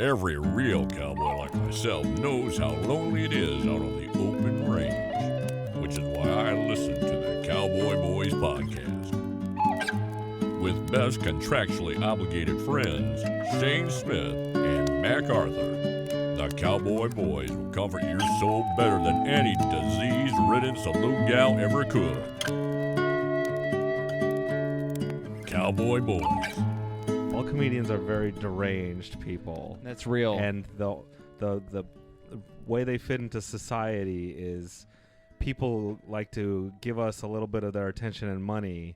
Every real cowboy like myself knows how lonely it is out on the open range, which is why I listen to the Cowboy Boys podcast. With best contractually obligated friends, Shayne Smith and Mac Arthur, the Cowboy Boys will comfort your soul better than any disease-ridden saloon gal ever could. Cowboy Boys. All comedians are very deranged people. That's real. And the way they fit into society is people like to give us a little bit of their attention and money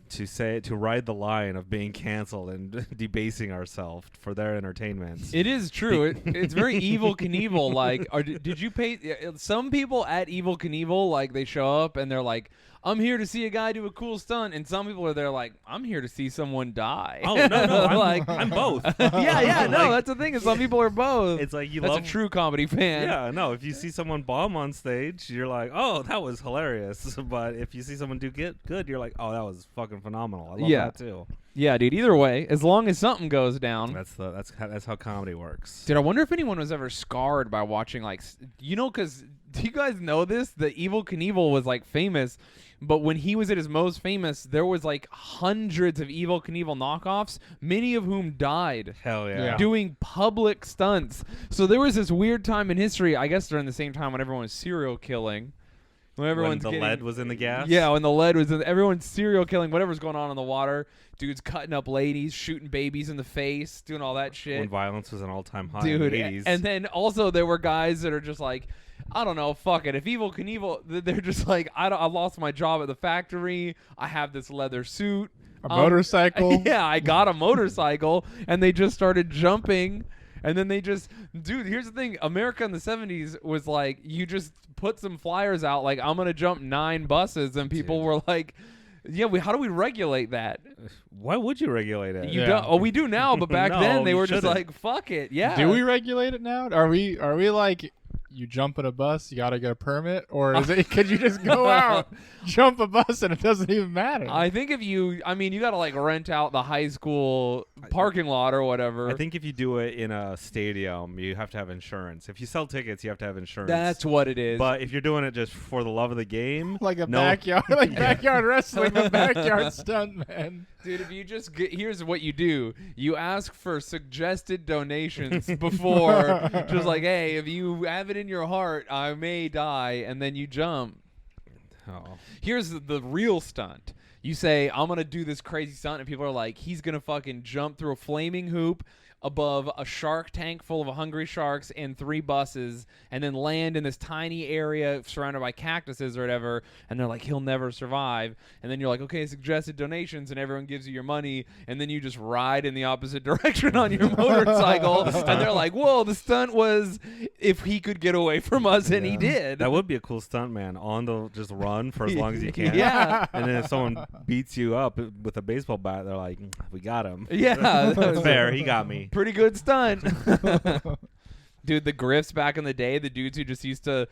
to ride the line of being canceled and debasing ourselves for their entertainment. It is true. It's very Evil Knievel. Like, did you pay? Some people at Evil Knievel, like, they show up and they're like, I'm here to see a guy do a cool stunt, and some people are there like, I'm here to see someone die. Oh no, I'm both. yeah, no, that's the thing. Is some people are both. It's like that's a true comedy fan. Yeah, no. If you see someone bomb on stage, you're like, oh, that was hilarious. But if you see someone do good, you're like, oh, that was fucking phenomenal. I love that too. Yeah, dude. Either way, as long as something goes down. That's how comedy works. Dude, I wonder if anyone was ever scarred by watching, like, because do you guys know this? The Evil Knievel was like famous. But when he was at his most famous, there was like hundreds of Evil Knievel knockoffs, many of whom died. Hell yeah. Doing public stunts. So there was this weird time in history, I guess during the same time when everyone was serial killing. When the lead was in the gas? Yeah, when the lead was in everyone's serial killing, whatever's going on in the water. Dudes cutting up ladies, shooting babies in the face, doing all that shit. When violence was an all-time high Dude, in the 80s. And then also there were guys that are just like, I don't know, fuck it. If Evil Knievel, they're just like, I lost my job at the factory. I have this leather suit. A motorcycle. Yeah, I got a motorcycle. And they just started jumping. And then dude, here's the thing. America in the 70s was like, you just put some flyers out like, I'm going to jump 9 buses. And people were like, yeah, how do we regulate that? Why would you regulate it? You don't. Oh, we do now, but back then they were just like, fuck it. Yeah. Do we regulate it now? Are we like, you jump in a bus, you gotta get a permit, or could you just go out, jump a bus, and it doesn't even matter? I think you gotta like rent out the high school parking lot or whatever. I think if you do it in a stadium, you have to have insurance. If you sell tickets, you have to have insurance. That's what it is. But if you're doing it just for the love of the game, like backyard wrestling, a backyard stunt, man. Dude, if you just here's what you do. You ask for suggested donations before, just like, hey, if you have it in your heart, I may die, and then you jump. Oh. Here's the real stunt. You say, I'm going to do this crazy stunt, and people are like, he's going to fucking jump through a flaming hoop above a shark tank full of hungry sharks and 3 buses, and then land in this tiny area surrounded by cactuses or whatever, and they're like, he'll never survive. And then you're like, okay, suggested donations, and everyone gives you your money, and then you just ride in the opposite direction on your motorcycle, and they're like, whoa, the stunt was if he could get away from us, and he did. That would be a cool stunt, man. Just run for as long as you can. Yeah. And then if someone beats you up with a baseball bat, they're like, we got him. Yeah. That's fair. He got me. Pretty good stunt. Dude, the Griffs back in the day, the dudes who just used to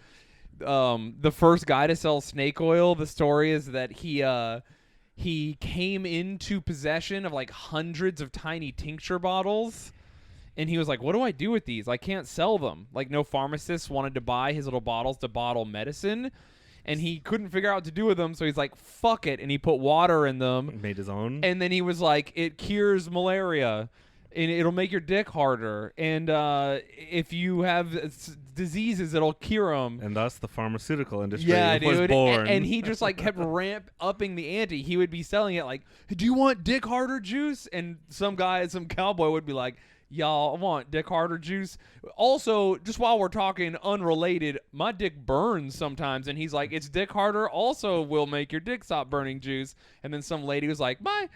the first guy to sell snake oil, the story is that he came into possession of like hundreds of tiny tincture bottles, and he was like, what do I do with these? I can't sell them. Like, no pharmacists wanted to buy his little bottles to bottle medicine, and he couldn't figure out what to do with them, so he's like, fuck it, and he put water in them. Made his own. And then he was like, it cures malaria. And it'll make your dick harder. And if you have diseases, it'll cure them. And thus the pharmaceutical industry dude. was born. And he just like kept upping the ante. He would be selling it like, do you want dick harder juice? And some cowboy would be like, y'all want dick harder juice? Also, just while we're talking unrelated, my dick burns sometimes. And he's like, it's dick harder also will make your dick stop burning juice. And then some lady was like, my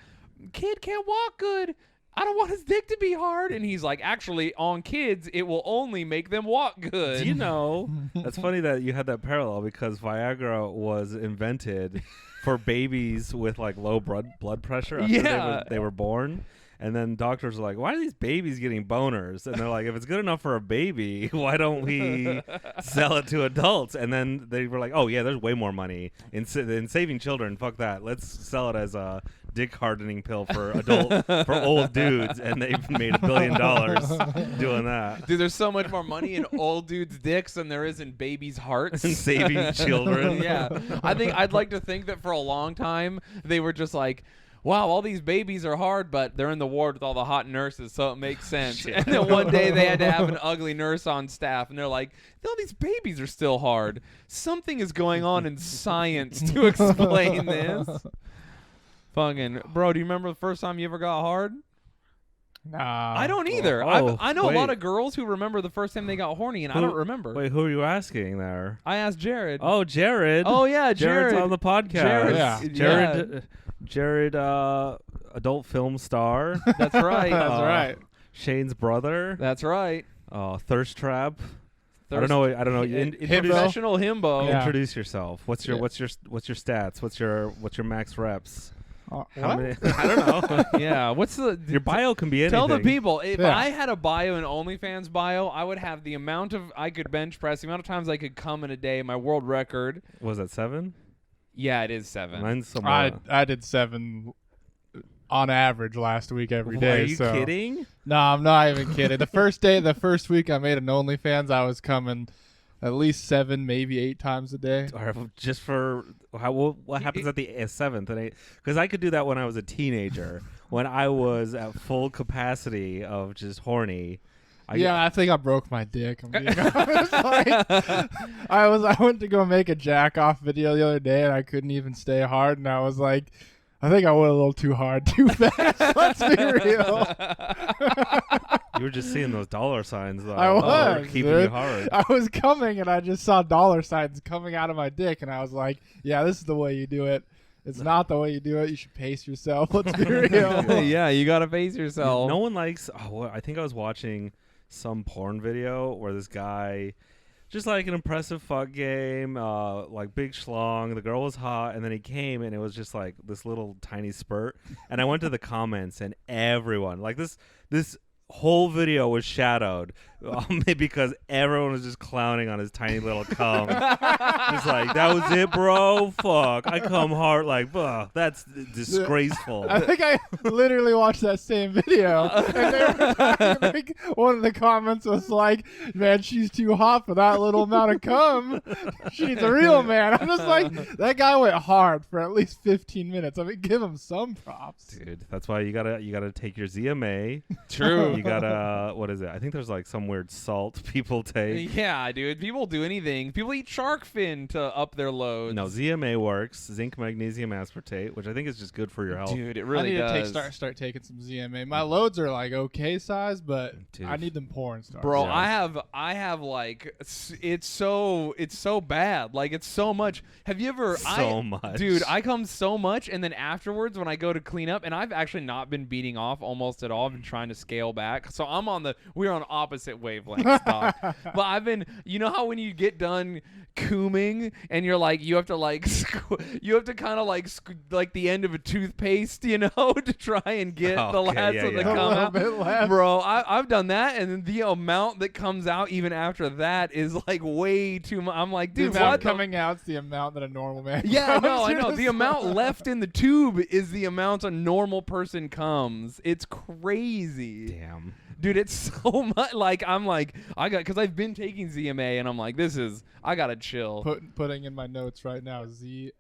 kid can't walk good. I don't want his dick to be hard. And he's like, actually, on kids, it will only make them walk good. Do you know, that's funny that you had that parallel, because Viagra was invented for babies with like low blood pressure after they were born. And then doctors are like, why are these babies getting boners? And they're like, if it's good enough for a baby, why don't we sell it to adults? And then they were like, oh, yeah, there's way more money in saving children. Fuck that. Let's sell it as a dick hardening pill for old dudes. And they've made $1 billion doing that. Dude, there's so much more money in old dudes' dicks than there is in babies' hearts. And saving children. Yeah. I'd like to think that for a long time, they were just like, wow, all these babies are hard, but they're in the ward with all the hot nurses, so it makes sense. And then one day they had to have an ugly nurse on staff, and they're like, all these babies are still hard. Something is going on in science to explain this. Fucking, bro, do you remember the first time you ever got hard? Nah. I don't either. I know a lot of girls who remember the first time they got horny, and I don't remember. Wait, who are you asking there? I asked Jared. Oh, Jared. Oh, yeah, Jared's on the podcast. Jared, adult film star. That's right. That's right. Shayne's brother. That's right. Thirst trap. I don't know. Professional himbo. Yeah. Introduce yourself. What's your stats? What's your max reps? How what? many? I don't know. Yeah. What's Your bio can be anything. Tell the people. If Yeah. I had a bio, an OnlyFans bio, I would have the amount of I could bench press, the amount of times I could come in a day. My world record. Was that 7? Yeah, it is 7. Mine's somewhere. I did 7 on average last week every day. Are you so. kidding? No, I'm not even kidding. The first week I made an OnlyFans, I was coming at least 7, maybe 8 times a day. Just for what happens at the 7th and 8th? Because I could do that when I was a teenager, when I was at full capacity of just horny. I think I broke my dick. I'm being honest. I went to go make a jack off video the other day and I couldn't even stay hard, and I was like, I think I went a little too hard, too fast. Let's be real. You were just seeing those dollar signs, though. I was keeping dude. you hard. I was coming and I just saw dollar signs coming out of my dick, and I was like, yeah, this is the way you do it. It's not the way you do it. You should pace yourself. Let's be real. Yeah, you gotta face yourself. No one likes. I think I was watching some porn video where this guy, just like an impressive fuck game, like big schlong. The girl was hot, and then he came, and it was just like this little tiny spurt. And I went to the comments, and everyone, like this whole video was shadowed because everyone was just clowning on his tiny little cum. Just like, that was it, bro? Fuck, I come hard. Like, that's disgraceful. I think I literally watched that same video. And they were like, one of the comments was like, man, she's too hot for that little amount of cum. She's a real man. I'm just like, that guy went hard for at least 15 minutes. I mean, give him some props. Dude, that's why you gotta take your ZMA. True. You gotta, what is it? I think there's like some weird salt people take. Yeah, dude. People do anything. People eat shark fin to up their loads. No, ZMA works. Zinc, magnesium, aspartate, which I think is just good for your health. Dude, it really I need does. to start taking some ZMA. My loads are like okay size, but Dude. I need them porn stars. Bro, Yeah. I have like it's so bad. Like it's so much. Have you ever Much. Dude, I come so much, and then afterwards when I go to clean up, and I've actually not been beating off almost at all. I've been trying to scale back. So we're on opposite wavelengths, dog. But I've been, you know how when you get done cooming and you're like, you have to like you have to kind of like the end of a toothpaste, you know, to try and get the last of the cum A little out. bit left. Bro, I've done that, and the amount that comes out even after that is like way too much. I'm like, dude, the amount what? coming out's the amount that a normal man Yeah, comes. I You're know. just The amount left in the tube is the amount a normal person comes. It's crazy. Damn. Dude, it's so much. Like, because I've been taking ZMA, and I'm like, I gotta chill. putting in my notes right now, ZMA.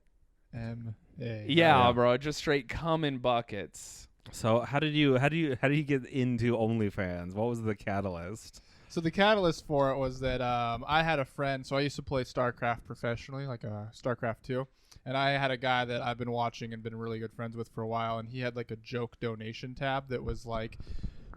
Yeah, bro, just straight cum in buckets. So how did you get into OnlyFans? What was the catalyst? So the catalyst for it was that I had a friend. So I used to play StarCraft professionally, like StarCraft 2. And I had a guy that I've been watching and been really good friends with for a while. And he had like a joke donation tab that was like,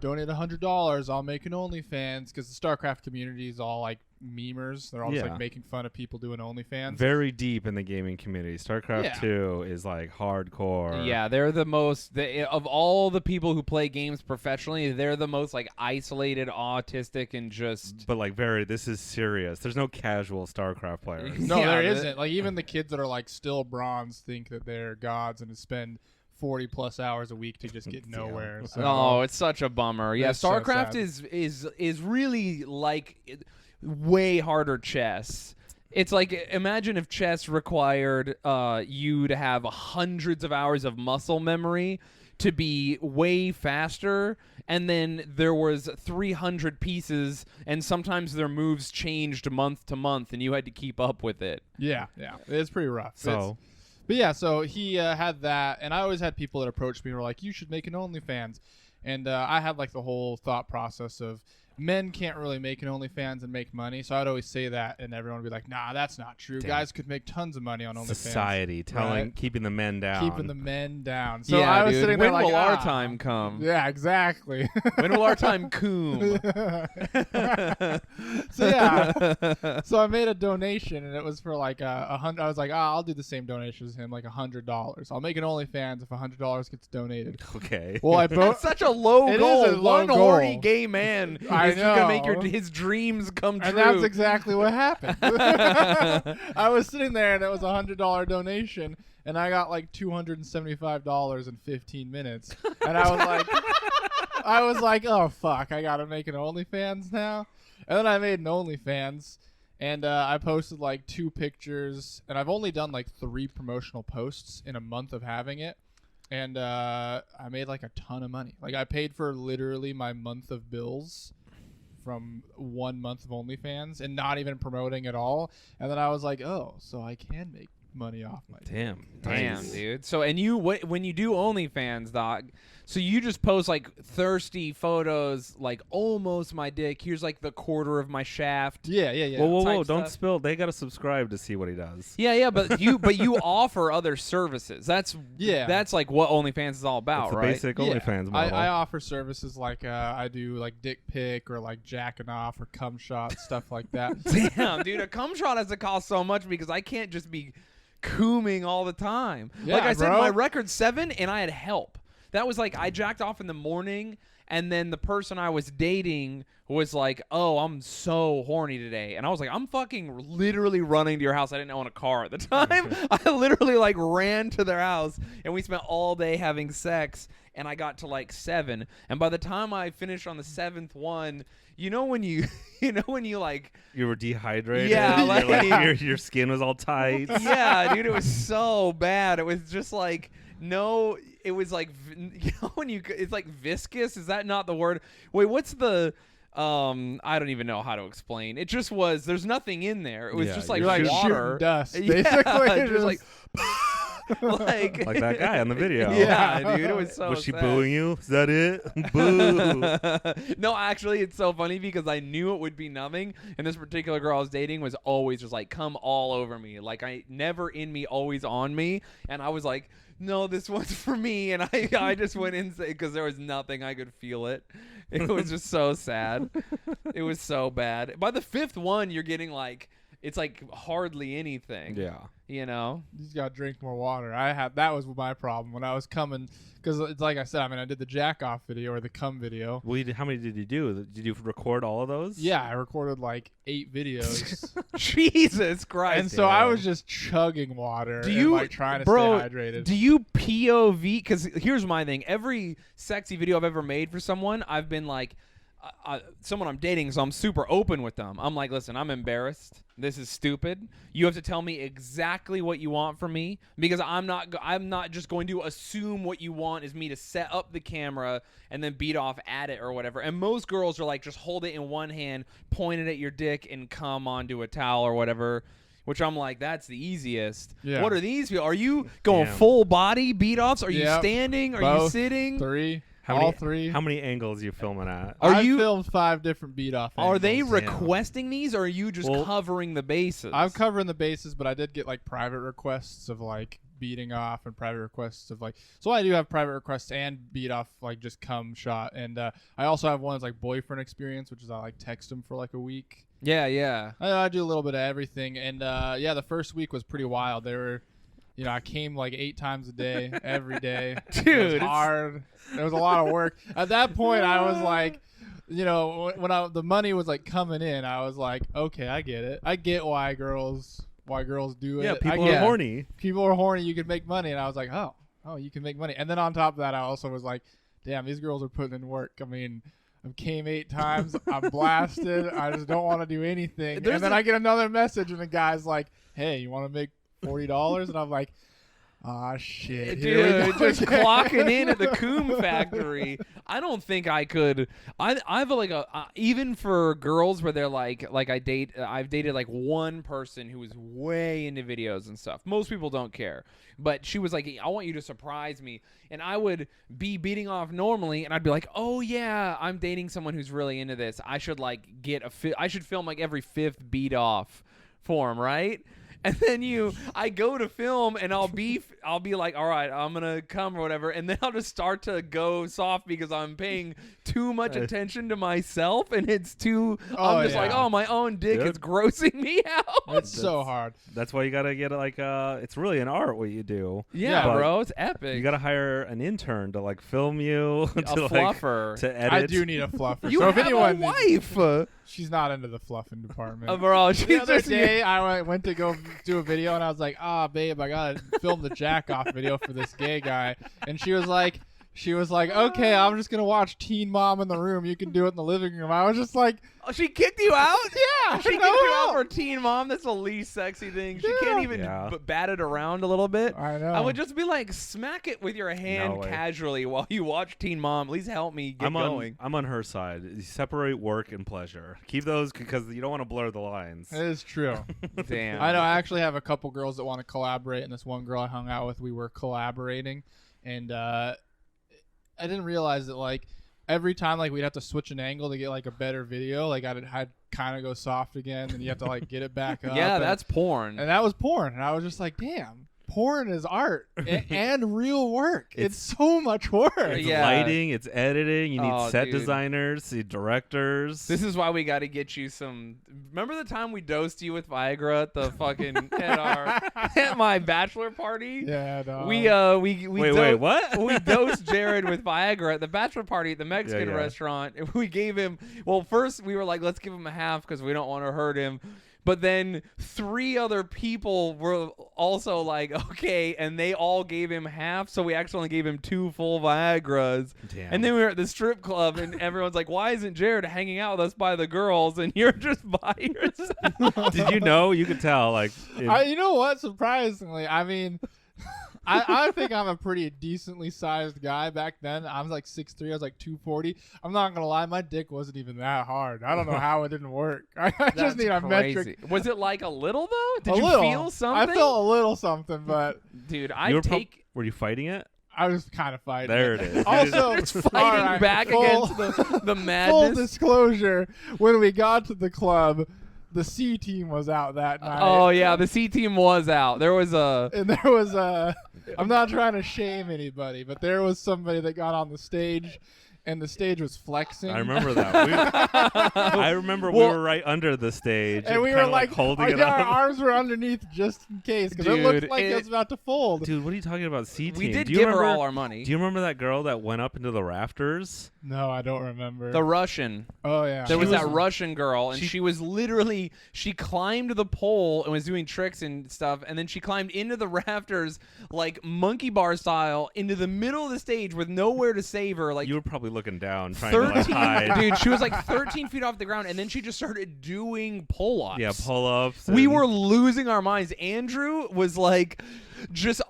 donate $100, I'll make an OnlyFans, because the StarCraft community is all like memers. They're all just like making fun of people doing OnlyFans. Very deep in the gaming community. StarCraft 2 is like hardcore. Yeah, they're the most of all the people who play games professionally. They're the most like isolated, autistic, and just. But like this is serious. There's no casual StarCraft players. No, Yeah, there isn't. Like even the kids that are like still bronze think that they're gods and spend 40 plus hours a week to just get nowhere. So. Oh, it's such a bummer. Yeah, It's so StarCraft sad. is really like way harder chess. It's like, imagine if chess required you to have hundreds of hours of muscle memory to be way faster, and then there was 300 pieces, and sometimes their moves changed month to month, and you had to keep up with it. Yeah, it's pretty rough. So But yeah, so he had that, and I always had people that approached me and were like, you should make an OnlyFans. And I had like the whole thought process of men can't really make an OnlyFans and make money. So I'd always say that, and everyone would be like, nah, that's not true. Damn. Guys could make tons of money on OnlyFans. society keeping the men down. Keeping the men down. So yeah, I was dude. sitting When there will like, our time come? Yeah, exactly. When will our time Coom? So yeah, so I made a donation, and it was for like $100. I was like, I'll do the same donation as him, like $100. I'll make an OnlyFans if $100 gets donated. Okay. Well, I That's such a low It is goal. a low One goal. horny gay man I is just gonna make know. his dreams come true. And that's exactly what happened. I was sitting there, and it was a $100 donation, and I got like $275 in 15 minutes, and I was like, oh fuck, I gotta make an OnlyFans now. And then I made an OnlyFans, and I posted like 2 pictures, and I've only done like 3 promotional posts in a month of having it. And I made like a ton of money. Like I paid for literally my month of bills from 1 month of OnlyFans and not even promoting at all. And then I was like, oh, so I can make money off my Damn, Damn, dude. So, and you, when you do OnlyFans, dog, so you just post like thirsty photos, like almost my dick. Here's like the quarter of my shaft. Yeah. Whoa! type Don't stuff. spill. They gotta subscribe to see what he does. Yeah, but you offer other services. That's like what OnlyFans is all about, It's the right? basic Yeah. OnlyFans model. I offer services like I do like dick pic or like jacking off or cum shots, stuff like that. Damn, dude, a cum shot has to cost so much because I can't just be cooming all the time. Yeah, like I said, bro. my record's 7, and I had help. That was like I jacked off in the morning, and then the person I was dating was like, "Oh, I'm so horny today," and I was like, "I'm fucking literally running to your house." I didn't own a car at the time. I literally like ran to their house, and we spent all day having sex. And I got to like 7, and by the time I finished on the 7th one, you know when you like. You were dehydrated. Yeah, like- your skin was all tight. Yeah, dude, it was so bad. It was just like it was like when it's like viscous. Is that not the word? Wait, what's the I don't even know how to explain. It just was. There's nothing in there. It was Yeah, just like You're like water. shooting dust, Yeah, basically. just like like Like that guy on the video. Yeah, dude, it was so. Was she sad. booing you? Is that it? Boo. No, actually, it's so funny because I knew it would be numbing, and this particular girl I was dating was always just like come all over me, like I never in me, always on me, and I was like, no, this one's for me, and I just went insane because there was nothing. I could feel it. It was just so sad. It was so bad. By the 5th one, you're getting like it's like hardly anything. Yeah. You know? You just gotta drink more water. That was my problem when I was coming, because it's like I said. I mean, I did the jack off video or the cum video. Well, how many did you do? Did you record all of those? Yeah, I recorded like 8 videos, Jesus Christ. and so I was just chugging water. Do you, and, like trying to bro, stay hydrated? Do you POV? Because here's my thing. Every sexy video I've ever made for someone, I've been like, someone I'm dating, so I'm super open with them. I'm like, listen, I'm embarrassed. This is stupid. You have to tell me exactly what you want from me, because I'm not just going to assume what you want is me to set up the camera and then beat off at it or whatever. And most girls are like, just hold it in one hand, point it at your dick, and come onto a towel or whatever. Which I'm like, that's the easiest. Yeah. What are these people? Are you going Damn. full body beat offs? Are you Yep. standing? Are Both. you sitting? 3. How all many, 3. How many angles you filming at? Are you- filmed 5 different beat off. Are they angles. requesting these, or are you just Well, covering the bases? I'm covering the bases, but I did get like private requests of like beating off and private requests of like. So I do have private requests and beat off like just cum shot, and I also have one that's like boyfriend experience, which is I like text them for like a week. Yeah. I do a little bit of everything, and yeah, the first week was pretty wild. They were, I came like 8 times a day, every day. Dude, it was it's- hard. It was a lot of work. At that point, I was like, when the money was like coming in, I was like, okay, I get it. I get why girls do it. Yeah, I people get are horny. People are horny. You can make money, and I was like, oh, oh, you can make money. And then on top of that, I also was like, damn, these girls are putting in work. I mean, I've came 8 times. I'm blasted. I just don't want to do anything. And then I get another message, and the guy's like, hey, you want to make $40? And I'm like, ah, shit. Dude, just clocking in at the Coom factory. I don't think I could. I've like even for girls where they're like I've dated like one person who was way into videos and stuff. Most people don't care, but she was like, I want you to surprise me, and I would be beating off normally, and I'd be like, oh yeah, I'm dating someone who's really into this. I should like I should film like every 5th beat off for him, right? And then I go to film, and I'll be like, all right, I'm gonna come or whatever, and then I'll just start to go soft because I'm paying too much attention to myself, and it's too. I'm just like, oh, my own dick is grossing me out. It's so hard. That's why you gotta get like it's really an art what you do. Yeah, bro, it's epic. You gotta hire an intern to like film you, a fluffer to edit. I do need a fluffer. You so have if anyone a wife. She's not into the fluffing department. Bro, The other day, I went to go do a video, and I was like, babe, I gotta film the jack off video for this gay guy. And she was like, okay, I'm just gonna watch Teen Mom in the room. You can do it in the living room. I was just like, oh, she kicked you out? Yeah, she kicked you out for Teen Mom. That's the least sexy thing. She can't even bat it around a little bit. I know. I would just be like, smack it with your hand casually while you watch Teen Mom. Please help me get going. I'm on her side. You separate work and pleasure. Keep those because you don't want to blur the lines. It is true. Damn. I know. I actually have a couple girls that want to collaborate, and this one girl I hung out with, we were collaborating, and I didn't realize that like every time like we'd have to switch an angle to get like a better video, like I'd kind of go soft again, and you have to like get it back up. Yeah, that's porn. And that was porn, and I was just like, damn. Porn is art and real work. It's so much work. It's lighting, it's editing. You need set designers, directors. This is why we got to get you some. Remember the time we dosed you with Viagra at the fucking at my bachelor party? Yeah, no. We wait, what? We dosed Jared with Viagra at the bachelor party at the Mexican restaurant. We gave him. Well, first we were like, let's give him a half because we don't want to hurt him. But then 3 other people were also like, okay, and they all gave him half, so we actually only gave him 2 full Viagras. Damn. And then we were at the strip club, and everyone's like, why isn't Jared hanging out with us by the girls, and you're just by yourself? Did you know? You could tell. Like, you know what? Surprisingly, I mean... I think I'm a pretty decently sized guy. Back then, I was like 6'3", I was like 240. I'm not gonna lie, my dick wasn't even that hard. I don't know how it didn't work. I just need a metric. Was it like a little though? Did you little. feel something? I felt a little something, but dude, were you fighting it? I was kind of fighting. There it is. Also, it's fighting back against the madness. Full disclosure: when we got to the club, the C team was out that night. Oh yeah, the C team was out. There was a. I'm not trying to shame anybody, but there was somebody that got on the stage, and the stage was flexing. I remember that. I remember we were right under the stage, and we were like holding it our up. arms were underneath just in case, because it looked like it was about to fold. Dude, what are you talking about? C team. We did give her all our money. Do you remember that girl that went up into the rafters? No, I don't remember. The Russian. Oh yeah. There was that Russian girl, and she was literally she climbed the pole and was doing tricks and stuff, and then she climbed into the rafters like monkey bar style into the middle of the stage with nowhere to save her. Like you were probably looking down, trying to like hide. Dude, she was like 13 feet off the ground, and then she just started doing pull-ups. Yeah, pull-ups. We were losing our minds. Andrew was like just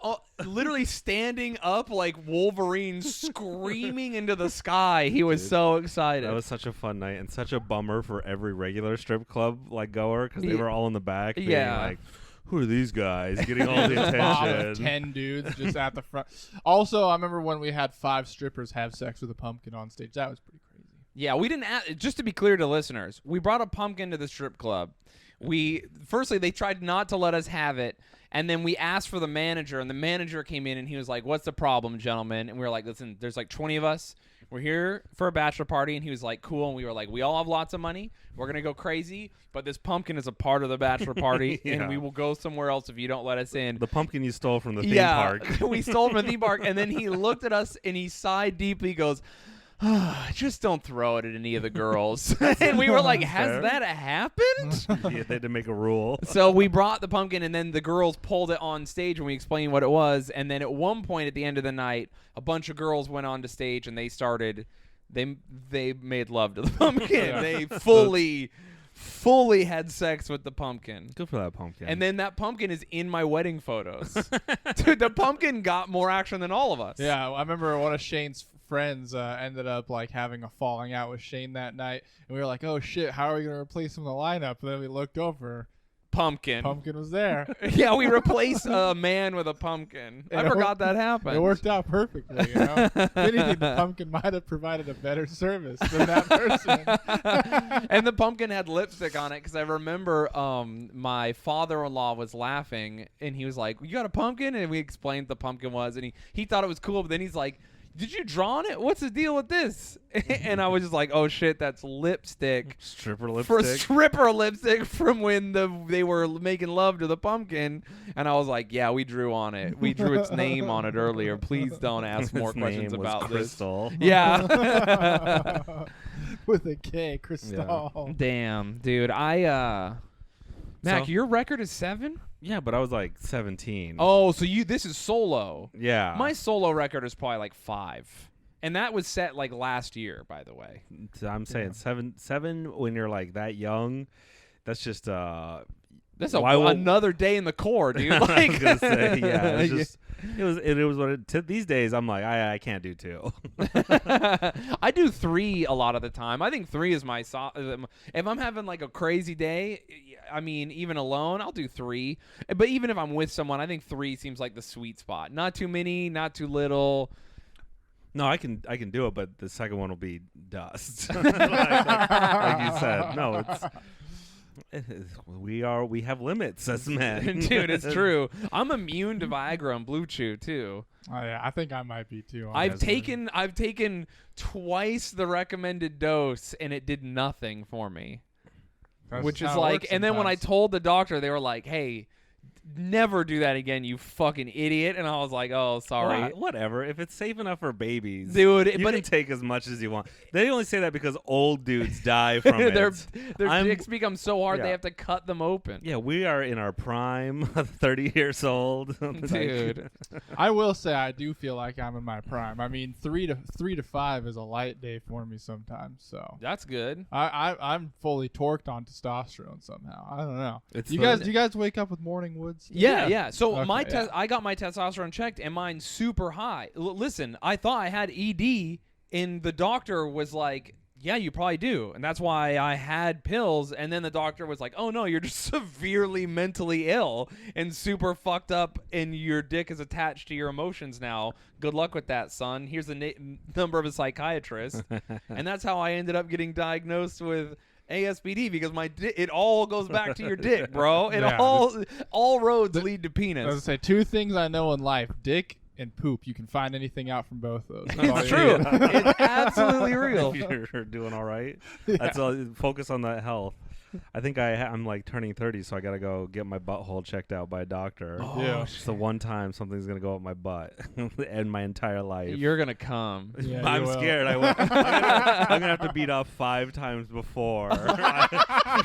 literally standing up like Wolverine, screaming into the sky. He was so excited. That was such a fun night and such a bummer for every regular strip club like goer because they were all in the back being like, who are these guys getting all the attention? 10 dudes just at the front. Also, I remember when we had 5 strippers have sex with a pumpkin on stage. That was pretty crazy. Yeah, we didn't just to be clear to listeners, we brought a pumpkin to the strip club. Firstly, they tried not to let us have it, and then we asked for the manager, and the manager came in, and he was like, what's the problem, gentlemen? And we were like, listen, there's like 20 of us. We're here for a bachelor party. And he was like, cool. And we were like, we all have lots of money. We're going to go crazy, but this pumpkin is a part of the bachelor party, and we will go somewhere else if you don't let us in. The pumpkin you stole from the theme park. We stole from the theme park, and then he looked at us, and he sighed deeply, goes, just don't throw it at any of the girls. And we were like, has Fair. that happened? Yeah, they had to make a rule. So we brought the pumpkin, and then the girls pulled it on stage, and we explained what it was. And then at one point at the end of the night, a bunch of girls went on to stage, and they made love to the pumpkin. Yeah. They fully had sex with the pumpkin. Good for that pumpkin. And then that pumpkin is in my wedding photos. Dude, the pumpkin got more action than all of us. Yeah, I remember one of Shayne's friends ended up like having a falling out with Shayne that night, and we were like, "Oh shit, how are we gonna replace him in the lineup?" And then we looked over, Pumpkin. pumpkin was there. Yeah, we replaced a man with a pumpkin. I It forgot that happened. It worked out perfectly. You know, if anything, the pumpkin might have provided a better service than that person. And the pumpkin had lipstick on it because I remember my father-in-law was laughing, and he was like, "You got a pumpkin?" And we explained what the pumpkin was, and he thought it was cool, but then he's like, "Did you draw on it? What's the deal with this?" And I was just like, "Oh shit, that's lipstick." stripper For lipstick. stripper lipstick from when they were making love to the pumpkin. And I was like, yeah, we drew on it. We drew its name on it earlier. Please don't ask more Its questions name was about Crystal. this. Yeah. With a K, Crystal. Damn, dude. Mac, So- your record is 7? Yeah, but I was like 17. Oh, so this is solo. Yeah. My solo record is probably like 5. And that was set like last year, by the way. So I'm saying seven when you're like that young. That's just That's Why will- another day in the core, dude. I Like, was gonna say, yeah. It's just it was what these days I'm like I can't do 2. I do 3 a lot of the time. I think 3 is my if I'm having like a crazy day, I mean, even alone, I'll do 3. But even if I'm with someone, I think 3 seems like the sweet spot. Not too many, not too little. No, I can do it, but the second one will be dust. like you said. No, we have limits as men. Dude, it's true. I'm immune to Viagra and Blue Chew too. Oh yeah, I think I might be too. I've honestly. taken twice the recommended dose and it did nothing for me. That's Which is how it like, works and then when I sometimes. told the doctor, they were like, "Hey, never do that again, you fucking idiot." And I was like, "Oh, sorry." Well, whatever. If it's safe enough for babies, Dude, you but can take as much as you want. They only say that because old dudes die from it. their I'm- dicks become so hard yeah. they have to cut them open. Yeah, we are in our prime, 30 years old. Dude. I will say I do feel like I'm in my prime. I mean, 3 to 5 is a light day for me sometimes. So That's good. I'm fully torqued on testosterone somehow. I don't know. It's You fun. guys, do you guys wake up with morning woods? Yeah. So Okay, yeah. I got my testosterone checked, and mine's super high. Listen, I thought I had ED, and the doctor was like, "Yeah, you probably do," and that's why I had pills. And then the doctor was like, "Oh no, you're just severely mentally ill and super fucked up, and your dick is attached to your emotions now. Good luck with that, son. Here's the number of a psychiatrist." And that's how I ended up getting diagnosed with ASPD, because it all goes back to your dick, bro. It Yeah. all roads lead to I was penis. gonna say 2 things I know in life: dick and poop. You can find anything out from both of those. That's all It's you true. need. It's absolutely real. You're doing all right. That's all. Focus on that health. I think I'm like turning 30, so I gotta go get my butthole checked out by a doctor. Yeah. It's the one time something's gonna go up my butt in my entire life. You're gonna come. Yeah, I'm you will. scared. I'm gonna have to beat off 5 times before,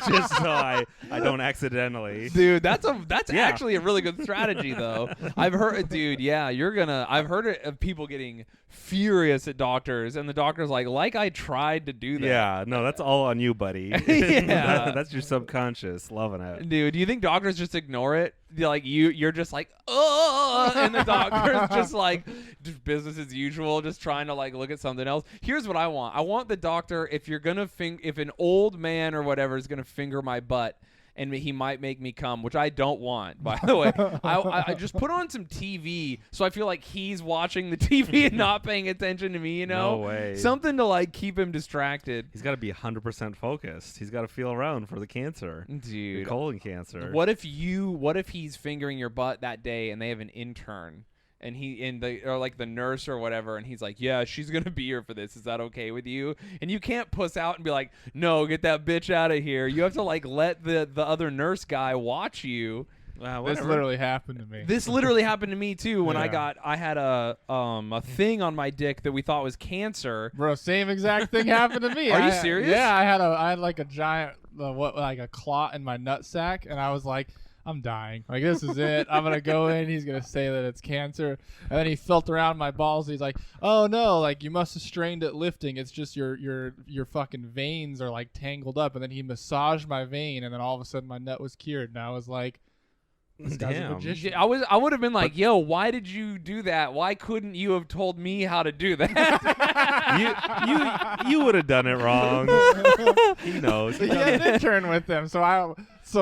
just so I don't accidentally. Dude, that's Yeah. actually a really good strategy, though. I've heard, dude. Yeah, I've heard it of people getting furious at doctors, and the doctor's like I tried to do that. Yeah, no, that's all on you, buddy. Yeah. That's your subconscious loving it. Dude, do you think doctors just ignore it? Like you're just like, oh, and the doctor's just like, just business as usual, just trying to like look at something else. Here's what I want. I want the doctor, if you're gonna if an old man or whatever is gonna finger my butt, and he might make me come, which I don't want, by the way. I just put on some TV so I feel like he's watching the TV and not paying attention to me, you know? No way. Something to like keep him distracted. He's got to be 100% focused. He's got to feel around for the cancer, the Dude. colon cancer. What if he's fingering your butt that day and they have an intern? And or like the nurse or whatever, and he's like, "Yeah, she's gonna be here for this. Is that okay with you?" And you can't puss out and be like, "No, get that bitch out of here." You have to like let the other nurse guy watch you. Wow, This whatever. literally happened to me. This literally happened to me too when Yeah. I had a thing on my dick that we thought was cancer. Bro, same exact thing happened to me. Are you I- serious? Yeah, I had like a giant like a clot in my nutsack, and I was like, I'm dying. Like, this is it. I'm gonna go in. He's gonna say that it's cancer, and then he felt around my balls. He's like, oh no, like you must have strained it lifting. It's just your fucking veins are like tangled up. And then he massaged my vein, and then all of a sudden my nut was cured, and I was like, this guy's a Damn. magician. I would have been like, yo, why did you do that? Why couldn't you have told me how to do that? you would have done it wrong. He knows. He had an intern with him, so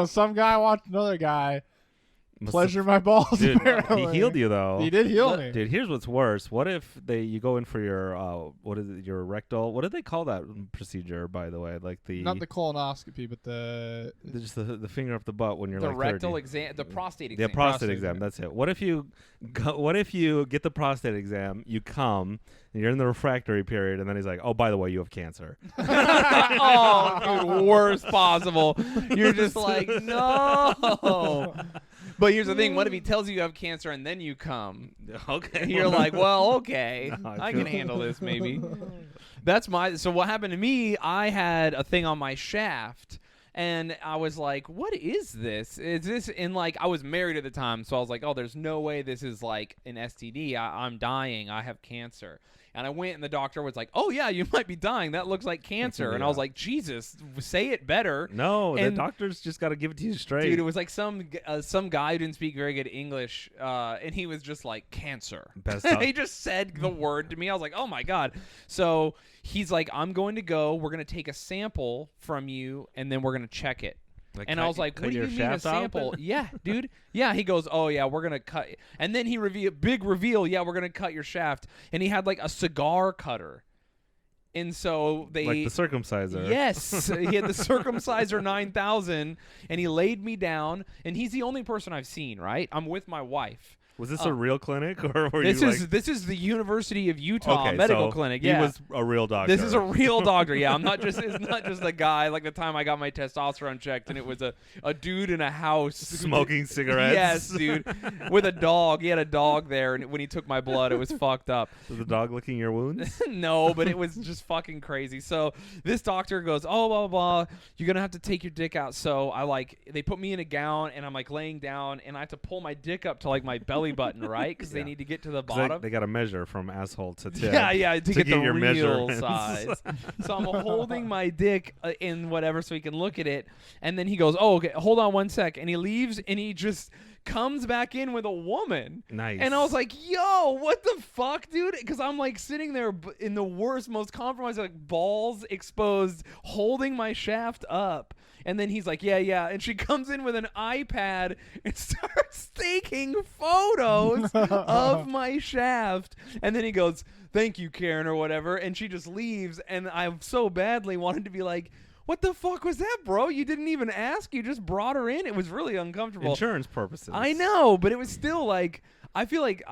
some guy watched another guy pleasure my balls. Dude, apparently. he healed you though. He did heal me. Dude, here's what's worse. What if you go in for your what is it, your rectal? What do they call that procedure, by the way? Like Not the colonoscopy, but just the finger up the butt when you're The like rectal 30. exam, the prostate The exam. prostate exam. That's it. What if you get the prostate exam, you come, and you're in the refractory period, and then he's like, oh, by the way, you have cancer. Oh, dude, worst possible. You're just like, no. But here's the thing: what if he tells you have cancer and then you come? Okay. And you're like, well, okay, No, I feel- can handle this, maybe. So what happened to me? I had a thing on my shaft, and I was like, what is this? Is this? And like, I was married at the time, so I was like, oh, there's no way this is like an STD. I'm dying. I have cancer. And I went, and the doctor was like, oh yeah, you might be dying. That looks like cancer. And I was Yeah. like, Jesus, say it better. No, the And- doctor's just got to give it to you straight. Dude, it was like some guy who didn't speak very good English, and he was just like, cancer. Best He just said the word to me. I was like, oh my God. So he's like, I'm going to go. We're going to take a sample from you, and then we're going to check it. Like, And I was like, cut what do you your mean a shaft out? sample? Yeah, dude. Yeah, he goes, oh, yeah, we're going to cut. And then he big reveal, yeah, we're going to cut your shaft. And he had like a cigar cutter. And so they. Like the circumciser. Yes. He had the Circumciser 9000, and he laid me down. And he's the only person I've seen, right? I'm with my wife. Was this a real clinic, or were you This is the University of Utah okay, Medical so Clinic. He Yeah. was a real doctor. This is a real doctor. Yeah, it's not just a guy. Like the time I got my testosterone checked, and it was a dude in a house smoking cigarettes. Yes, dude, with a dog. He had a dog there, and when he took my blood, it was fucked up. Was the dog licking your wounds? No, but it was just fucking crazy. So this doctor goes, oh, blah, blah, blah. You're going to have to take your dick out. So they put me in a gown, and I'm like laying down, and I have to pull my dick up to like my belly button, right? Because they Yeah. need to get to the 'Cause bottom. They got to measure from asshole to tip. Yeah, to get the your real measurements. size. So I'm holding my dick in whatever so he can look at it. And then he goes, oh, okay, hold on one sec. And he leaves, and he just comes back in with a woman. Nice. And I was like, yo, what the fuck, dude? Because I'm like sitting there in the worst, most compromised, like balls exposed, holding my shaft up. And then he's like, yeah. And she comes in with an iPad and starts taking photos of my shaft. And then he goes, thank you, Karen, or whatever. And she just leaves. And I so badly wanted to be like, what the fuck was that, bro? You didn't even ask. You just brought her in. It was really uncomfortable. Insurance purposes. I know, but it was still like, I feel like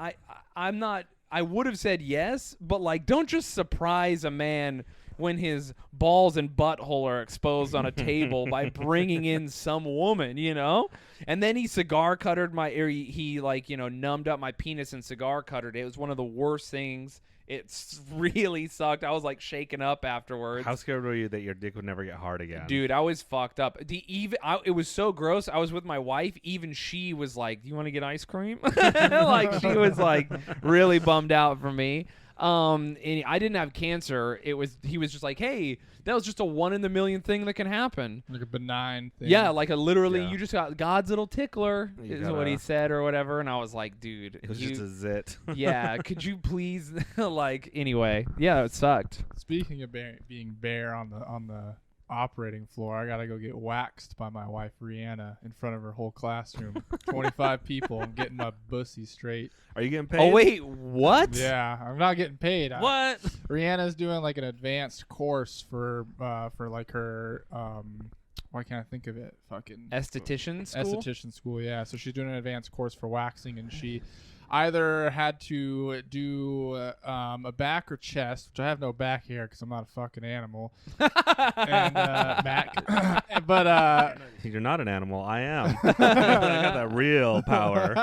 I'm not, I would have said yes, but like, don't just surprise a man when his balls and butthole are exposed on a table by bringing in some woman, you know? And then he cigar cuttered my, or he like, you know, numbed up my penis and cigar cuttered it. It was one of the worst things. It really sucked. I was like shaken up afterwards. How scared were you that your dick would never get hard again? Dude, I was fucked up. It was so gross. I was with my wife. Even she was like, do you want to get ice cream? Like, she was like really bummed out for me. And I didn't have cancer. He was just like, hey, that was just a 1 in a million thing that can happen. Like a benign thing. Yeah, like literally, Yeah. you just got God's little tickler You is what he gotta- said or whatever. And I was like, dude, It was just a zit. yeah, could you please, like, anyway, yeah, it sucked. Speaking of being bare on the operating floor, I gotta go get waxed by my wife Rihanna in front of her whole classroom. 25 people. I'm getting my bussy straight. Are you getting paid? Oh, wait, what? Yeah, I'm not getting paid. What? Rihanna's doing like an advanced course for like her why can't I think of it? Fucking Esthetician school? esthetician school. Yeah, so she's doing an advanced course for waxing, and either had to do a back or chest, which I have no back hair because I'm not a fucking animal. And Mac, but You're not an animal. I am. I got that real power.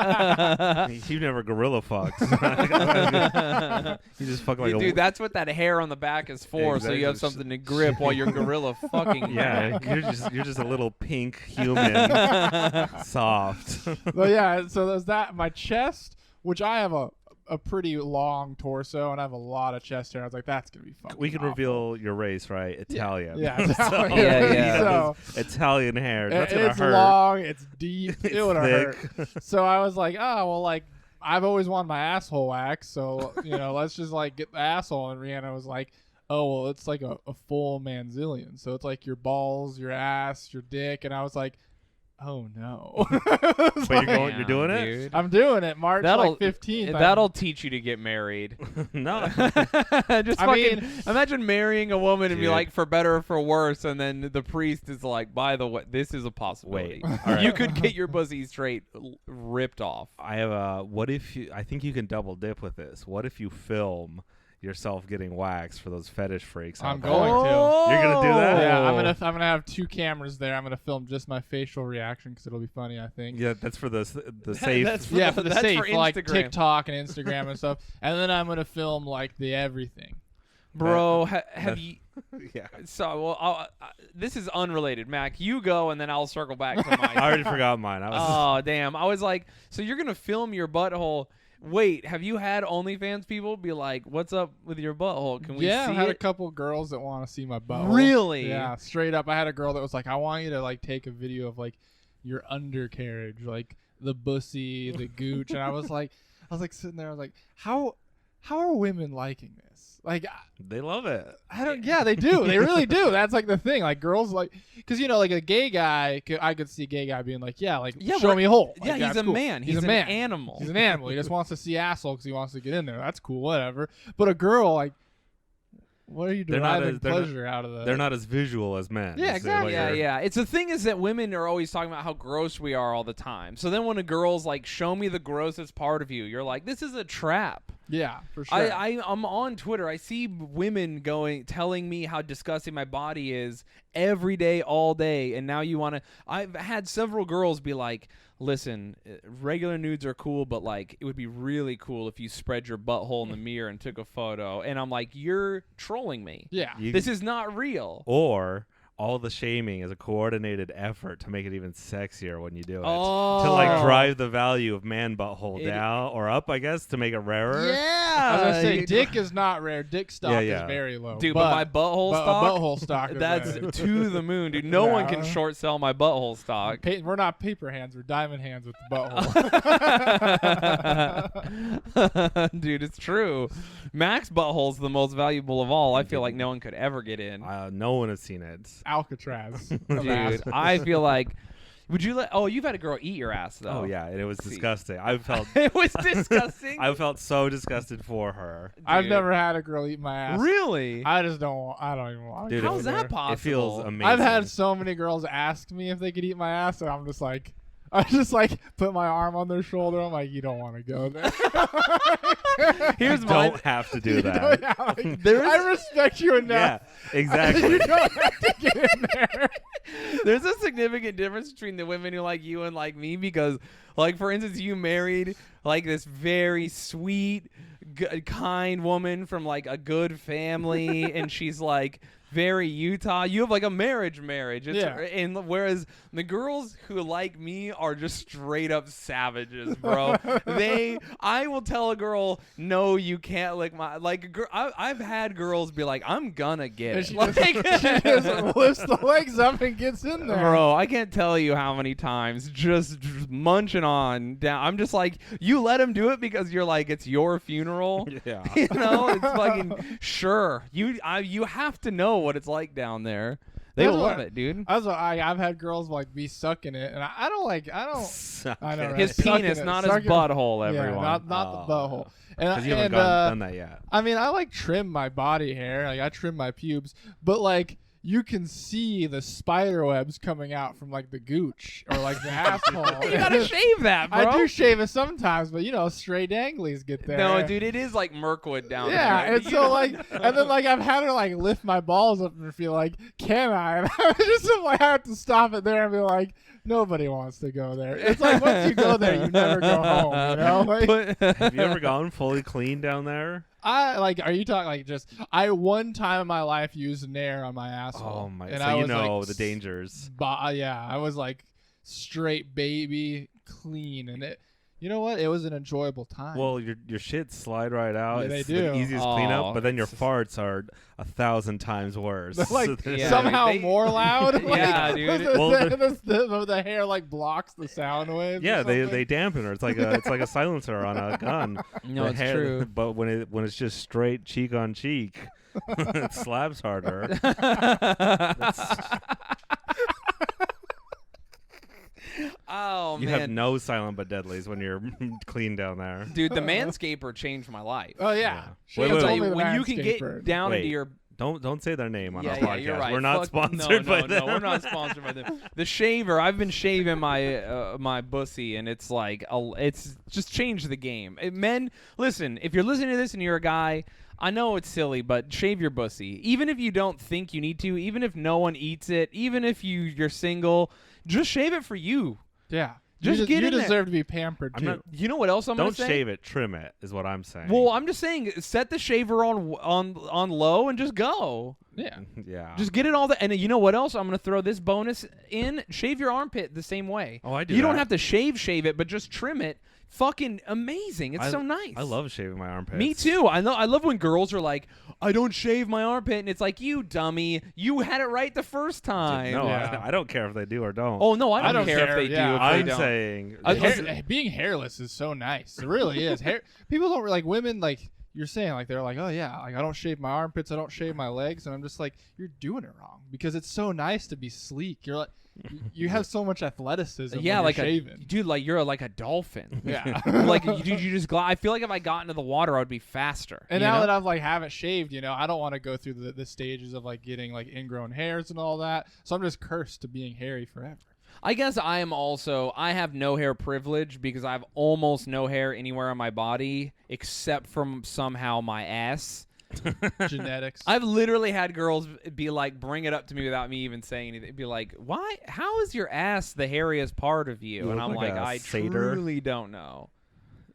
You never gorilla fucks. You just fuck like Dude, that's what that hair on the back is for, so you have something to grip while you're gorilla fucking. Yeah, you're just a little pink human, soft. but yeah, so there's that. My chest, which I have a pretty long torso and I have a lot of chest hair. I was like, that's gonna be fucking. We can awful. reveal your race, right? Italian. Yeah, So, yeah. So Italian hair. That's gonna it's hurt. long, it's deep. It's it would hurt. thick. So I was like, oh well, like I've always wanted my asshole waxed, so let's just like get the asshole. And Rihanna was like, oh well, it's like a full manzillion, so it's like your balls, your ass, your dick, and I was like, oh no. But you're doing it? Dude. I'm doing it March like 15th. That'll teach you to get married. No. Imagine marrying a woman and be Dude. like, for better or for worse, and then the priest is like, by the way, this is a possibility. Wait. All right. You could get your pussy straight ripped off. I have I think you can double dip with this. What if you film yourself getting waxed for those fetish freaks? I'm out there? going to. You're gonna do that? Yeah, I'm gonna have 2 cameras there. I'm gonna film just my facial reaction because it'll be funny, I think. Yeah, that's for the safe. That's for Yeah, for the that's safe, for for like Instagram. TikTok and Instagram and stuff. And then I'm gonna film like the everything. Bro, have that- you? Yeah. So, well, this is unrelated, Mac. You go, and then I'll circle back to my. I already forgot mine. I was Oh damn! I was like, so you're gonna film your butthole? Wait, have you had OnlyFans people be like, "What's up with your butthole? Can we see I've had a it?" couple girls that want to see my butthole. Really? Yeah, straight up. I had a girl that was like, I want you to like take a video of like your undercarriage, like the bussy, the gooch, and I was like sitting there, I was like, how are women liking this? Like, They love it. I don't. Yeah, they do. They really do. That's like the thing. Like girls, like, because like a gay guy, I could see a gay guy being like, yeah, show me a hole. Like, Yeah, he's that's a cool. man. He's a an man. animal. He's an animal. He just wants to see asshole because he wants to get in there. That's cool. Whatever. But a girl, like, what are you They're not deriving as- they're not- pleasure out of that? They're not as visual as men. Yeah, is what exactly. Yeah, you're- yeah. It's the thing is that women are always talking about how gross we are all the time. So then when a girl's like, "Show me the grossest part of you," you're like, "This is a trap." Yeah, for sure. I'm on Twitter. I see women telling me how disgusting my body is every day, all day, and now you want to. I've had several girls be like, "Listen, regular nudes are cool, but like it would be really cool if you spread your butthole in the mirror and took a photo." And I'm like, "You're trolling me. yeah. This is not real." Or all the shaming is a coordinated effort to make it even sexier when you do it. Oh, To like drive the value of man butthole It- down or up, I guess, to make it rarer. Yeah, I was gonna say, dick is not rare. Dick stock Yeah. is very low. dude, but my butthole stock. butthole stock. Is That's rare. to the moon, dude. No one can Yeah. short sell my butthole stock. We're not paper hands. We're diamond hands with the butthole. Dude, it's true. Mac's butthole's the most valuable of all. I feel like no one could ever get in. No one has seen it. Alcatraz. Dude, I feel like. Would you let? Oh, you've had a girl eat your ass though. Oh yeah, and it was See. disgusting. I felt It was disgusting. I felt so disgusted for her. I've Dude. never had a girl eat my ass. Really? I just don't. I don't even want. Dude, to How's go that there. possible? It feels amazing. I've had so many girls ask me if they could eat my ass, and I'm just like, I just like put my arm on their shoulder. I'm like, you don't want to go there. Here's You my. don't have to do You that. don't- yeah, like, There is- I respect you Yeah, enough. exactly. You don't have to get in there. There's a significant difference between the women who like you and like me because, like, for instance, you married like this very sweet, kind woman from like a good family, and she's like very Utah. You have like a marriage. It's, Yeah. And whereas the girls who like me are just straight up savages, bro. I will tell a girl, no, you can't lick my like. A girl, I've had girls be like, I'm gonna get And it. she Like, just, she just lifts the legs up and gets in there. bro, I can't tell you how many times just munching on down. I'm just like, you let him do it because you're like, it's your funeral. Yeah. You know, it's fucking sure. You have to know what it's like down there. They That's love what- it, dude. That's what I've had girls like be sucking it, and I don't. I know, right? His Sucking penis, it, not his sucking it. butthole. Yeah, Everyone. not the butthole. And Because you haven't and, done that yet. I mean, I like trim my body hair. Like I trim my pubes, but like you can see the spider webs coming out from like the gooch or like the asshole. You gotta shave that, bro. I do shave it sometimes, but stray danglies get there. No, dude, it is like Mirkwood down Yeah, there. and so like, and then like I've had to like lift my balls up and feel like, can I? And I just like I have to stop it there and be like, nobody wants to go there. It's like once you go there, you never go home. Like, Have you ever gone fully clean down there? Are you talking like just? I one time in my life used Nair on my asshole. Oh my! And So I you was, know like, the dangers. Yeah, I was like straight baby clean, and it. You know what? It was an enjoyable time. Well, your shits slide right out. Yeah, they it's do. the easiest Oh, cleanup, but then your it's just- farts are 1,000 times worse. They're like Yeah, somehow they- more loud. Yeah, dude. The hair like blocks the sound waves. Yeah, or they something. dampen her. It's like a silencer on a gun. No, The it's hair- true. But when it's just straight cheek on cheek, it slaps harder. Oh, You man. have no silent but deadlies when you're clean down there. Dude, the manscaper changed my life. Oh yeah. Yeah. She Wait, I'll wait, tell told you, me the when you can get manscaper. down Wait. into your Don't say their name on our yeah, podcast. you're right. We're not Fuck- sponsored by them. No, we're not sponsored by them. The shaver, I've been shaving my my bussy, and it's like it's just changed the game. Men, listen, if you're listening to this and you're a guy, I know it's silly, but shave your bussy. Even if you don't think you need to, even if no one eats it, even if you're single, just shave it for you. Yeah. Just you get you in there. deserve to be pampered I'm too. not- You know what else I'm gonna Don't say? shave it, trim it is what I'm saying. Well, I'm just saying, set the shaver on low and just go. yeah. yeah. Just get it all and you know what else? I'm gonna throw this bonus in. Shave your armpit the same way. Oh, I do You don't that. have to shave it, but just trim it. Fucking amazing. It's so nice. I love shaving my armpits. Me too. I love when girls are like, I don't shave my armpit, and it's like, you dummy, you had it right the first time. No, Yeah. I don't care if they do or don't. Oh no, I don't, don't care if care. they Yeah, do. If I'm they don't. saying Being hairless is so nice. It really is. Hair. People don't like women like. You're saying like they're like, oh yeah, like I don't shave my armpits, I don't shave my legs, and I'm just like, you're doing it wrong because it's so nice to be sleek. You're like, you have so much athleticism. Yeah, when like you're a shaving. dude, like you're like a dolphin. Yeah. Like you just glide. I feel like if I got into the water, I would be faster. And you now know? that I've like haven't shaved, I don't want to go through the stages of like getting like ingrown hairs and all that. So I'm just cursed to being hairy forever. I guess I have no hair privilege because I have almost no hair anywhere on my body except from somehow my ass. Genetics. I've literally had girls be like, bring it up to me without me even saying anything. Be like, why? How is your ass the hairiest part of you? You And look I'm like like, a I satyr. truly don't know.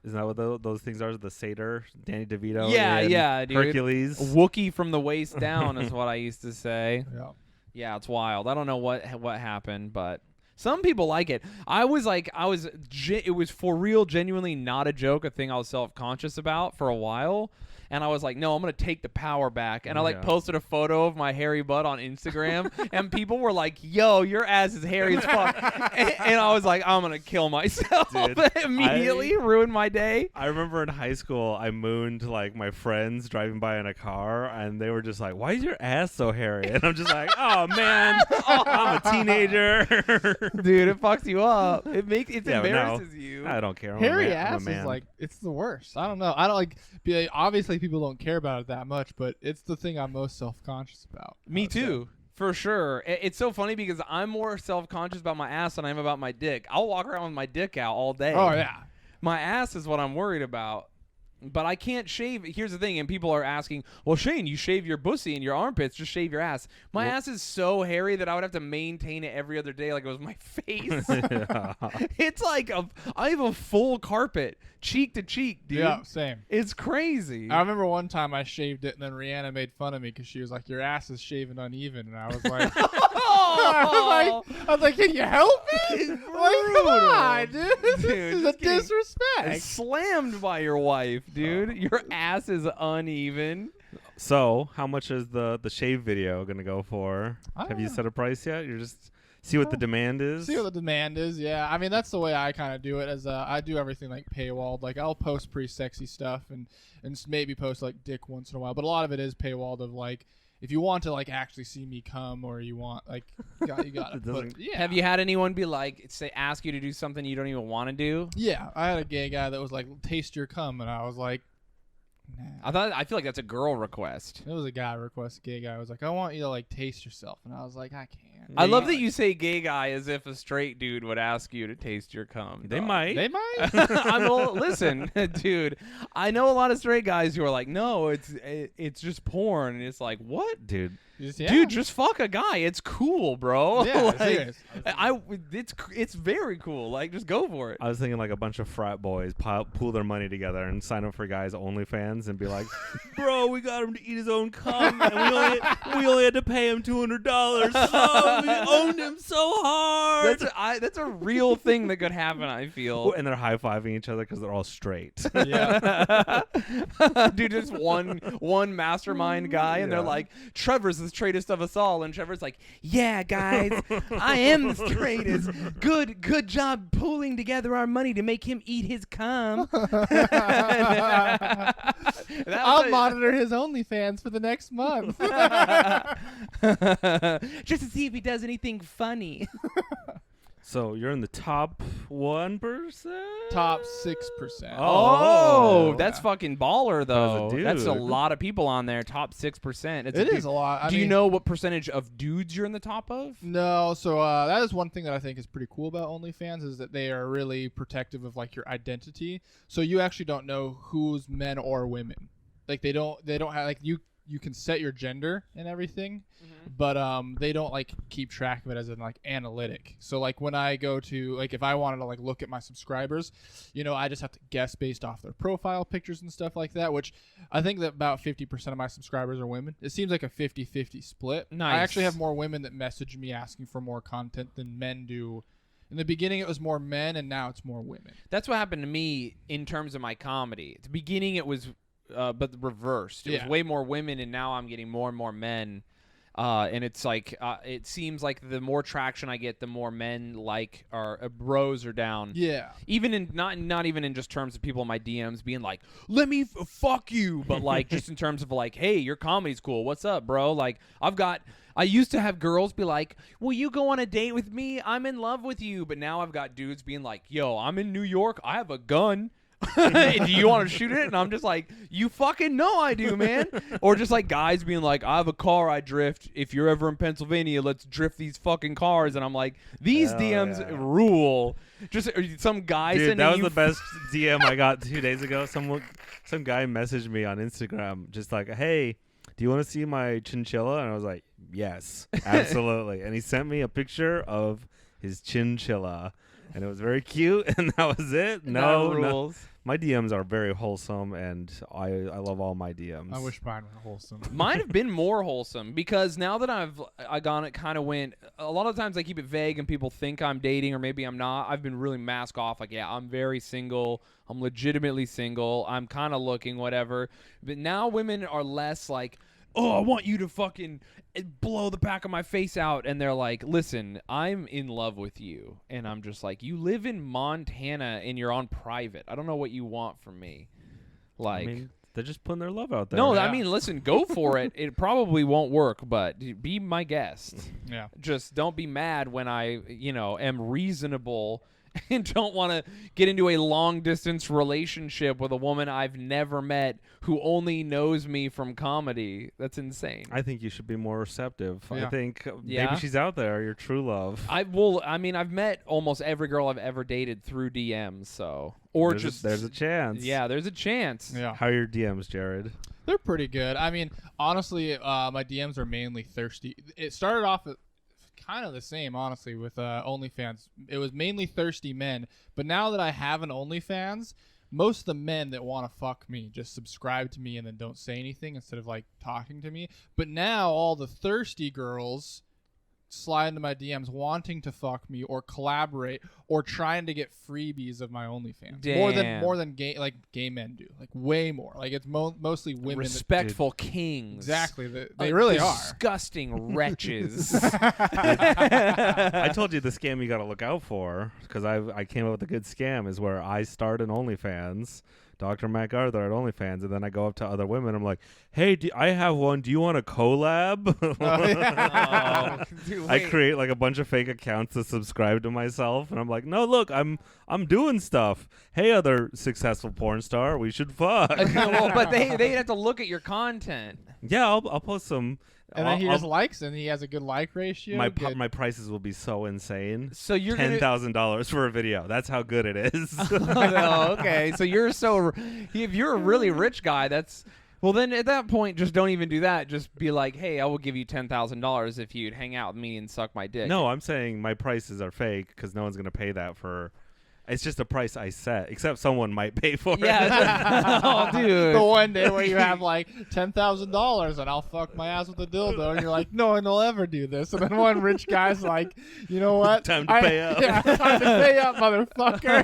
Isn't that what those things are? The satyr, Danny DeVito. Yeah, in yeah, dude. Hercules. Wookie from the waist down is what I used to say. yeah. Yeah, it's wild. I don't know what happened, but some people like it. It was for real, genuinely not a joke, a thing I was self-conscious about for a while. And I was like, no, I'm going to take the power back. And I Yeah. posted a photo of my hairy butt on Instagram. And people were like, yo, your ass is hairy as fuck. and I was like, I'm going to kill myself. Dude, Immediately ruined my day. I remember in high school, I mooned like my friends driving by in a car, and they were just like, "Why is your ass so hairy?" And I'm just like, "Oh man, I'm a teenager." Dude, it fucks you up. It Yeah, but now, embarrasses you. I don't care. I'm Hairy a man. I'm a ass is man. like it's the worst. I don't know. I don't like. Obviously, people don't care about it that much, but it's the thing I'm most self-conscious about. I Me would say. too. For sure. It's so funny because I'm more self-conscious about my ass than I am about my dick. I'll walk around with my dick out all day. Oh yeah. My ass is what I'm worried about. But I can't shave. Here's the thing, and people are asking, well, Shayne, you shave your pussy and your armpits, just shave your ass. My ass is so hairy that I would have to maintain it every other day like it was my face. Yeah. It's like I have a full carpet, cheek to cheek, dude. Yeah. Same. It's crazy. I remember one time I shaved it, and then Rihanna made fun of me because she was like, "Your ass is shaven uneven," and I was like, I was like, "Can you help me?" Like, come on, dude. This Dude, is a just kidding. disrespect. Slammed by your wife, dude. Your ass is uneven. So, how much is the shave video gonna go for? I Have don't you know. set a price yet? You're just see what the demand is. See what the demand is. Yeah, I mean that's the way I kind of do it. As I do everything like paywalled. Like I'll post pretty sexy stuff and maybe post like dick once in a while. But a lot of it is paywalled. Of like if you want to like actually see me come or you want like you got to It put. doesn't- Yeah. Have you had anyone be like, ask you to do something you don't even want to do? Yeah, I had a gay guy that was like, "Taste your cum," and I was like, nah. I feel like that's a girl request. It was a guy request. A gay guy was like, I want you to like taste yourself, and I was like, I can't. I love that you say gay guy as if a straight dude would ask you to taste your cum. They dog. might. They might. Listen, dude. I know a lot of straight guys who are like, no, it's just porn, and it's like, what, Dude. Dude, just fuck a guy. It's cool, bro. Yeah, like, serious. it's very cool. Like, just go for it. I was thinking like a bunch of frat boys pool their money together and sign up for guys' OnlyFans and be like, bro, we got him to eat his own cum, and we only had to pay him $200. Oh, we owned him so hard. That's a real thing that could happen, I feel. And they're high-fiving each other because they're all straight. Yeah. Dude, just one mastermind guy, and they're like, Trevor's the straightest of us all, and Trevor's like, yeah, guys, I am the straightest. Good job pooling together our money to make him eat his cum. I'll monitor his OnlyFans for the next month. Just to see if he does anything funny. So you're in the top 1%? Top 6%. Oh, that's Yeah. fucking baller, though. As a That's a dude. lot of people on there. Top 6%. It is a lot. Do you know what percentage of dudes you're in the top of? No, so that is one thing that I think is pretty cool about OnlyFans is that they are really protective of like your identity. So you actually don't know who's men or women. Like they don't have like you can set your gender and everything, but they don't like keep track of it as in like analytic. So like when I go to like if I wanted to like look at my subscribers, I just have to guess based off their profile pictures and stuff like that, which I think that about 50% of my subscribers are women. It seems like a 50-50 split. Nice. I actually have more women that message me asking for more content than men do. In the beginning it was more men and now it's more women. That's what happened to me in terms of my comedy. At the beginning it was but reversed. It was way more women, and now I'm getting more and more men. And it's like it seems like the more traction I get, the more men like are bros are down. Yeah. Even in not even in just terms of people in my DMs being like, "Let me fuck you," but like just in terms of like, "Hey, your comedy's cool. What's up, bro?" Like I used to have girls be like, "Will you go on a date with me? I'm in love with you." But now I've got dudes being like, "Yo, I'm in New York. I have a gun. Do you want to shoot it?" And I'm just like, you fucking know I do, man. Or just like guys being like, I have a car I drift. If you're ever in Pennsylvania, let's drift these fucking cars. And I'm like, these DMs rule. Just some guy Dude, sending that was you the best DM I got 2 days ago. Some guy messaged me on Instagram just like, hey, do you want to see my chinchilla? And I was like, yes, absolutely. And he sent me a picture of his chinchilla. And it was very cute, and that was it. No rules. My DMs are very wholesome, and I love all my DMs. I wish mine were wholesome. Mine have been more wholesome because now that I gone it kind of went. A lot of times I keep it vague and people think I'm dating or maybe I'm not. I've been really mask off. Like, yeah, I'm very single. I'm legitimately single. I'm kind of looking whatever. But now women are less like, oh, I want you to fucking blow the back of my face out. And they're like, listen, I'm in love with you. And I'm just like, you live in Montana and you're on private. I don't know what you want from me. Like, I mean, they're just putting their love out there. no, I mean, listen, go for it. It probably won't work, but be my guest. Yeah. Just don't be mad when I, am reasonable and don't want to get into a long-distance relationship with a woman I've never met who only knows me from comedy. That's insane. I think you should be more receptive. Yeah. I think Yeah? maybe she's out there, your true love. I've met almost every girl I've ever dated through DMs, so There's a chance. Yeah, there's a chance. Yeah. How are your DMs, Jared? They're pretty good. I mean, honestly, my DMs are mainly thirsty. It started off kind of the same, honestly, with OnlyFans. It was mainly thirsty men, but now that I have an OnlyFans, most of the men that want to fuck me just subscribe to me and then don't say anything instead of like talking to me. But now all the thirsty girls slide into my DMs wanting to fuck me or collaborate or trying to get freebies of my OnlyFans. Damn. More than gay men do. Like way more. Like it's mostly women. Respectful kings. Exactly. They really are. Disgusting wretches. I told you the scam you got to look out for because I came up with a good scam is where I start an OnlyFans, Dr. MacArthur at OnlyFans, and then I go up to other women. I'm like, hey, I have one. Do you want a collab? Oh, dude, I wait. create like a bunch of fake accounts to subscribe to myself, and I'm like, like, no, look, I'm doing stuff. Hey, other successful porn star, we should fuck. Well, but they'd have to look at your content. Yeah, I'll post some. And then he just likes, and he has a good like ratio. My prices will be so insane. So you're $10,000 for a video. That's how good it is. Oh, okay. So if you're a really rich guy, well, then at that point, just don't even do that. Just be like, hey, I will give you $10,000 if you'd hang out with me and suck my dick. No, I'm saying my prices are fake because no one's gonna pay that for. It's just a price I set, except someone might pay for it. Yeah. Oh, dude. The one day where you have like $10,000 and I'll fuck my ass with a dildo, and you're like, no one will ever do this. And then one rich guy's like, you know what? Time to pay up. Yeah, time to pay up, motherfucker.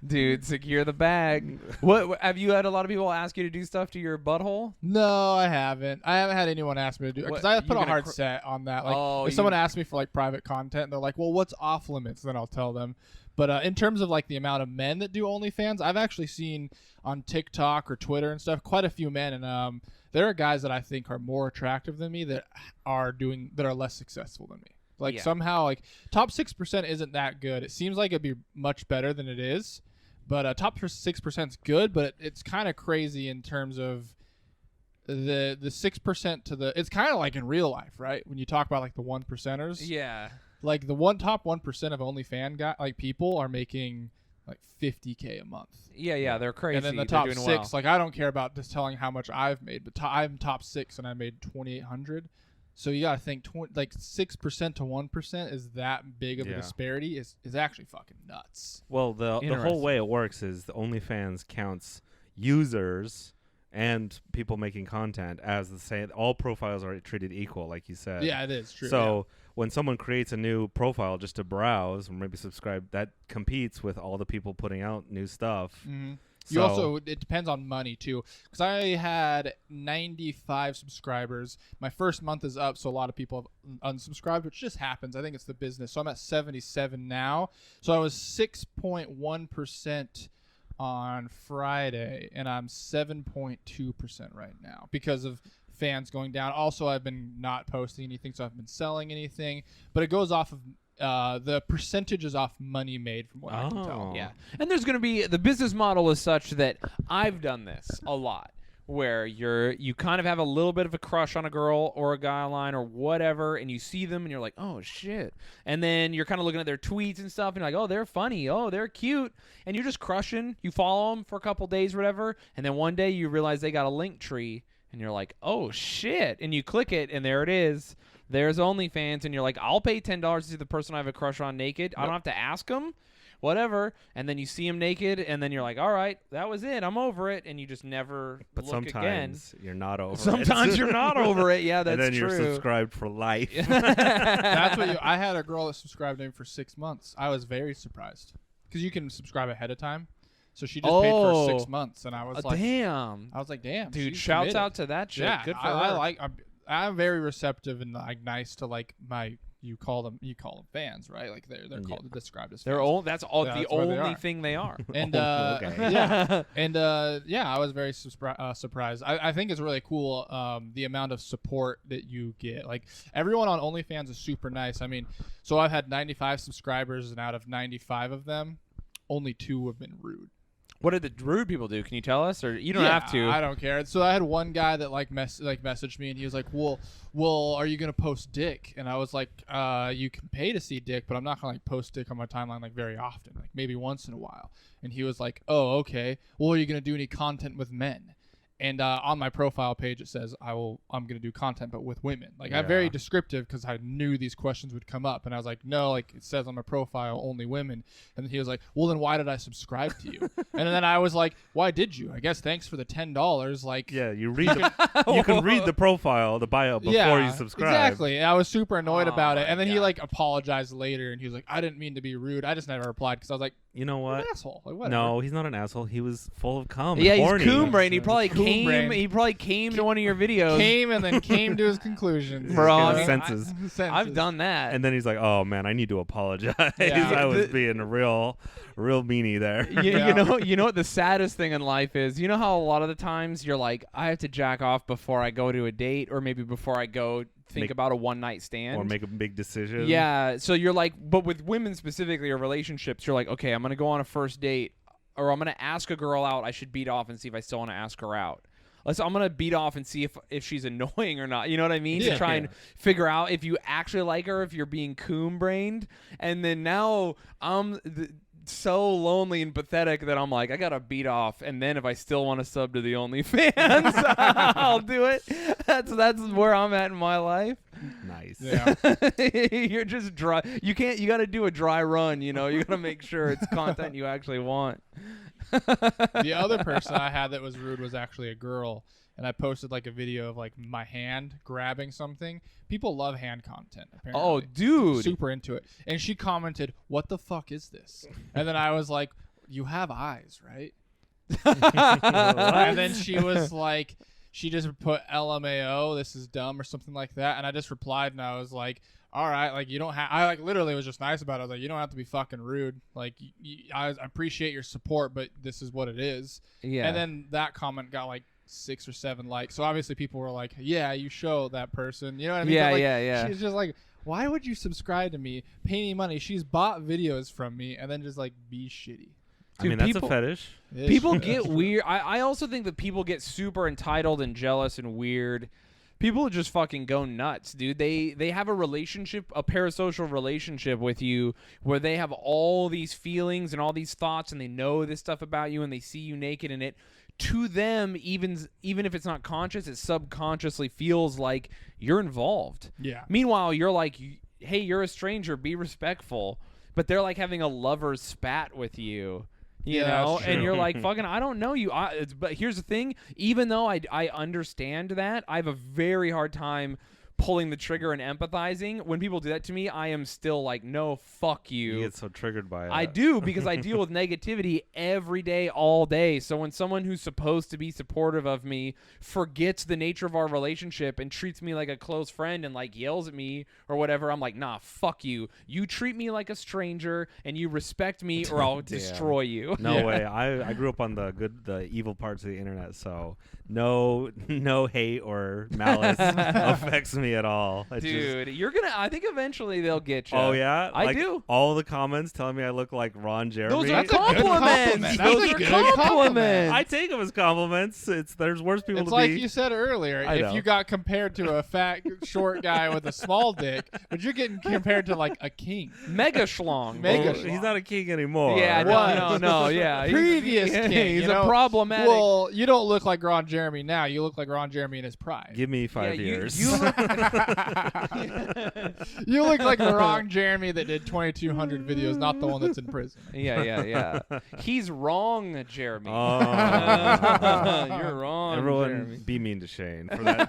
Dude, secure the bag. What have you had a lot of people ask you to do stuff to your butthole? No, I haven't. I haven't had anyone ask me to do it because I put a hard cr- set on that. Like, Oh, if someone asks me for like private content, they're like, "Well, what's off limits?" Then I'll tell them. But in terms of like the amount of men that do OnlyFans, I've actually seen on TikTok or Twitter and stuff quite a few men, and there are guys that I think are more attractive than me that are less successful than me. Like somehow, like top 6% isn't that good. It seems like it'd be much better than it is. But top 6% is good, but it's kind of crazy in terms of the 6% to the. It's kind of like in real life, right? When you talk about like the 1%ers, Yeah. like the top 1% of OnlyFans people are making like $50K a month. Yeah, they're crazy. And then the They're top doing 6, well. like I don't care about just telling how much I've made, but I'm top 6 and I made $2,800. So you gotta think, like 6% to 1% is that big of a disparity is actually fucking nuts. Well, the whole way it works is the OnlyFans counts users and people making content as the same. All profiles are treated equal, like you said. Yeah, it is true. So when someone creates a new profile just to browse or maybe subscribe, that competes with all the people putting out new stuff. Mm-hmm. So it depends on money too, because I had 95 subscribers. My first month is up, so a lot of people have unsubscribed, which just happens. I think it's the business. So I'm at 77 now. So I was 6.1% on Friday, and I'm 7.2% right now because of fans going down. Also, I've been not posting anything, so I haven't been selling anything. But it goes off of the percentage is off money made from what I can tell. Yeah. And there's going to be the business model is such that I've done this a lot where you kind of have a little bit of a crush on a girl or a guy online or whatever, and you see them and you're like, oh shit. And then you're kind of looking at their tweets and stuff and you're like, oh, they're funny. Oh, they're cute. And you're just crushing. You follow them for a couple days or whatever. And then one day you realize they got a link tree and you're like, oh shit. And you click it and there it is. There's OnlyFans, and you're like, I'll pay $10 to see the person I have a crush on naked. I don't have to ask them, whatever. And then you see him naked, and then you're like, all right, that was it. I'm over it, and you just never but look again. sometimes you're not over it. Sometimes you're not over it. Yeah, that's true. And then true. you're subscribed for life. That's what I had a girl that subscribed to me for 6 months. I was very surprised because you can subscribe ahead of time. So she just paid for 6 months, and I was like, damn. I was like, damn, Dude, she's shouts committed. out to that chick. Yeah, Good for her. I'm very receptive and like nice to like you call them fans, right? Like they're called described as fans. That's all Yeah, the that's what they only are. thing they are. And Okay. yeah, and I was very surprised. I think it's really cool the amount of support that you get. Like everyone on OnlyFans is super nice. I mean, so I've had 95 subscribers, and out of 95 of them, only 2 have been rude. What did the rude people do? Can you tell us, or you don't have to? I don't care. So I had one guy that messaged me, and he was like, "Well, are you gonna post dick?" And I was like, "You can pay to see dick, but I'm not gonna like post dick on my timeline like very often, like maybe once in a while." And he was like, "Oh, okay. Well, are you gonna do any content with men?" And on my profile page, it says I'm going to do content, but with women. Like I'm very descriptive because I knew these questions would come up. And I was like, no, like it says on my profile, only women. And he was like, well, then why did I subscribe to you? And then I was like, why did you? I guess thanks for the $10. Like, Yeah, you read you can read the profile, the bio before you subscribe. Exactly. And I was super annoyed about it. my And then he God. like apologized later, and he was like, I didn't mean to be rude. I just never replied because I was like, You know what what? an asshole. Like, whatever. No, he's not an asshole. He was full of cum. Yeah, and he's horny. Coom brain. He probably Coom came. brain. He probably came to one of your videos. Came and then came to his conclusions. Bro, His I mean, senses. I've done that. And then he's like, "Oh man, I need to apologize. Yeah. I was being a real meanie there." You know what the saddest thing in life is? You know how a lot of the times you're like, I have to jack off before I go to a date, or maybe before I go think about a one night stand or make a big decision. Yeah, so you're like, but with women specifically or relationships, you're like, okay, I'm gonna go on a first date, or I'm gonna ask a girl out. I should beat off and see if I still want to ask her out. So I'm gonna beat off and see if she's annoying or not. You know what I mean? Yeah. To try and figure out if you actually like her, if you're being coom brained. And then now I'm so lonely and pathetic that I'm like, I gotta beat off, and then if I still want to sub to the OnlyFans, I'll do it. That's where I'm at in my life. Nice. Yeah. You're just dry. You gotta do a dry run. You gotta make sure it's content you actually want. The other person I had that was rude was actually a girl, and I posted like a video of like my hand grabbing something. People love hand content, apparently. Oh, dude. Super into it. And she commented, "What the fuck is this?" And then I was like, "You have eyes, right?" And then she was like, she just put LMAO, this is dumb, or something like that. And I just replied, and I was like, all right, like, you don't have, I like literally was just nice about it. I was like, you don't have to be fucking rude. Like, I appreciate your support, but this is what it is. Yeah. And then that comment got like 6 or 7 likes. So obviously people were like, yeah, you show that person. You know what I mean? Yeah, But, like, yeah. She's just like, why would you subscribe to me, pay me money? She's bought videos from me and then just like be shitty. I mean, that's a fetish. People get weird. I also think that people get super entitled and jealous and weird. People just fucking go nuts, dude. They have a relationship, a parasocial relationship with you where they have all these feelings and all these thoughts, and they know this stuff about you, and they see you naked in it. To them, even if it's not conscious, it subconsciously feels like you're involved. Yeah. Meanwhile, you're like, hey, you're a stranger, be respectful. But they're like having a lover's spat with you. You know, and you're like, fucking, I don't know you. But here's the thing. Even though I understand that, I have a very hard time pulling the trigger and empathizing. When people do that to me, I am still like, no, fuck you. You get so triggered by it. I do, because I deal with negativity every day, all day. So when someone who's supposed to be supportive of me forgets the nature of our relationship and treats me like a close friend and like yells at me or whatever, I'm like, nah, fuck you. You treat me like a stranger and you respect me or I'll destroy you. No way. I grew up on the evil parts of the internet, so no hate or malice affects me at all. Dude, I think eventually they'll get you. Oh yeah, I do. All the comments telling me I look like Ron Jeremy. Those are compliments. Those are compliments. I take them as compliments. There's worse people It's to like be. you said earlier, I if know. you got compared to a fat, short guy with a small dick, but you're getting compared to like a king. Mega schlong. Mega Well, he's not a king anymore. Yeah, Was. no, yeah. Previous king. He's you a know? problematic. Well, you don't look like Ron Jeremy now. You look like Ron Jeremy in his prime. Give me 5 years. You look, You look like the wrong Jeremy that did 2,200 videos, not the one that's in prison. yeah. He's wrong, Jeremy. Oh. You're wrong, Everyone Jeremy. be mean to Shayne for that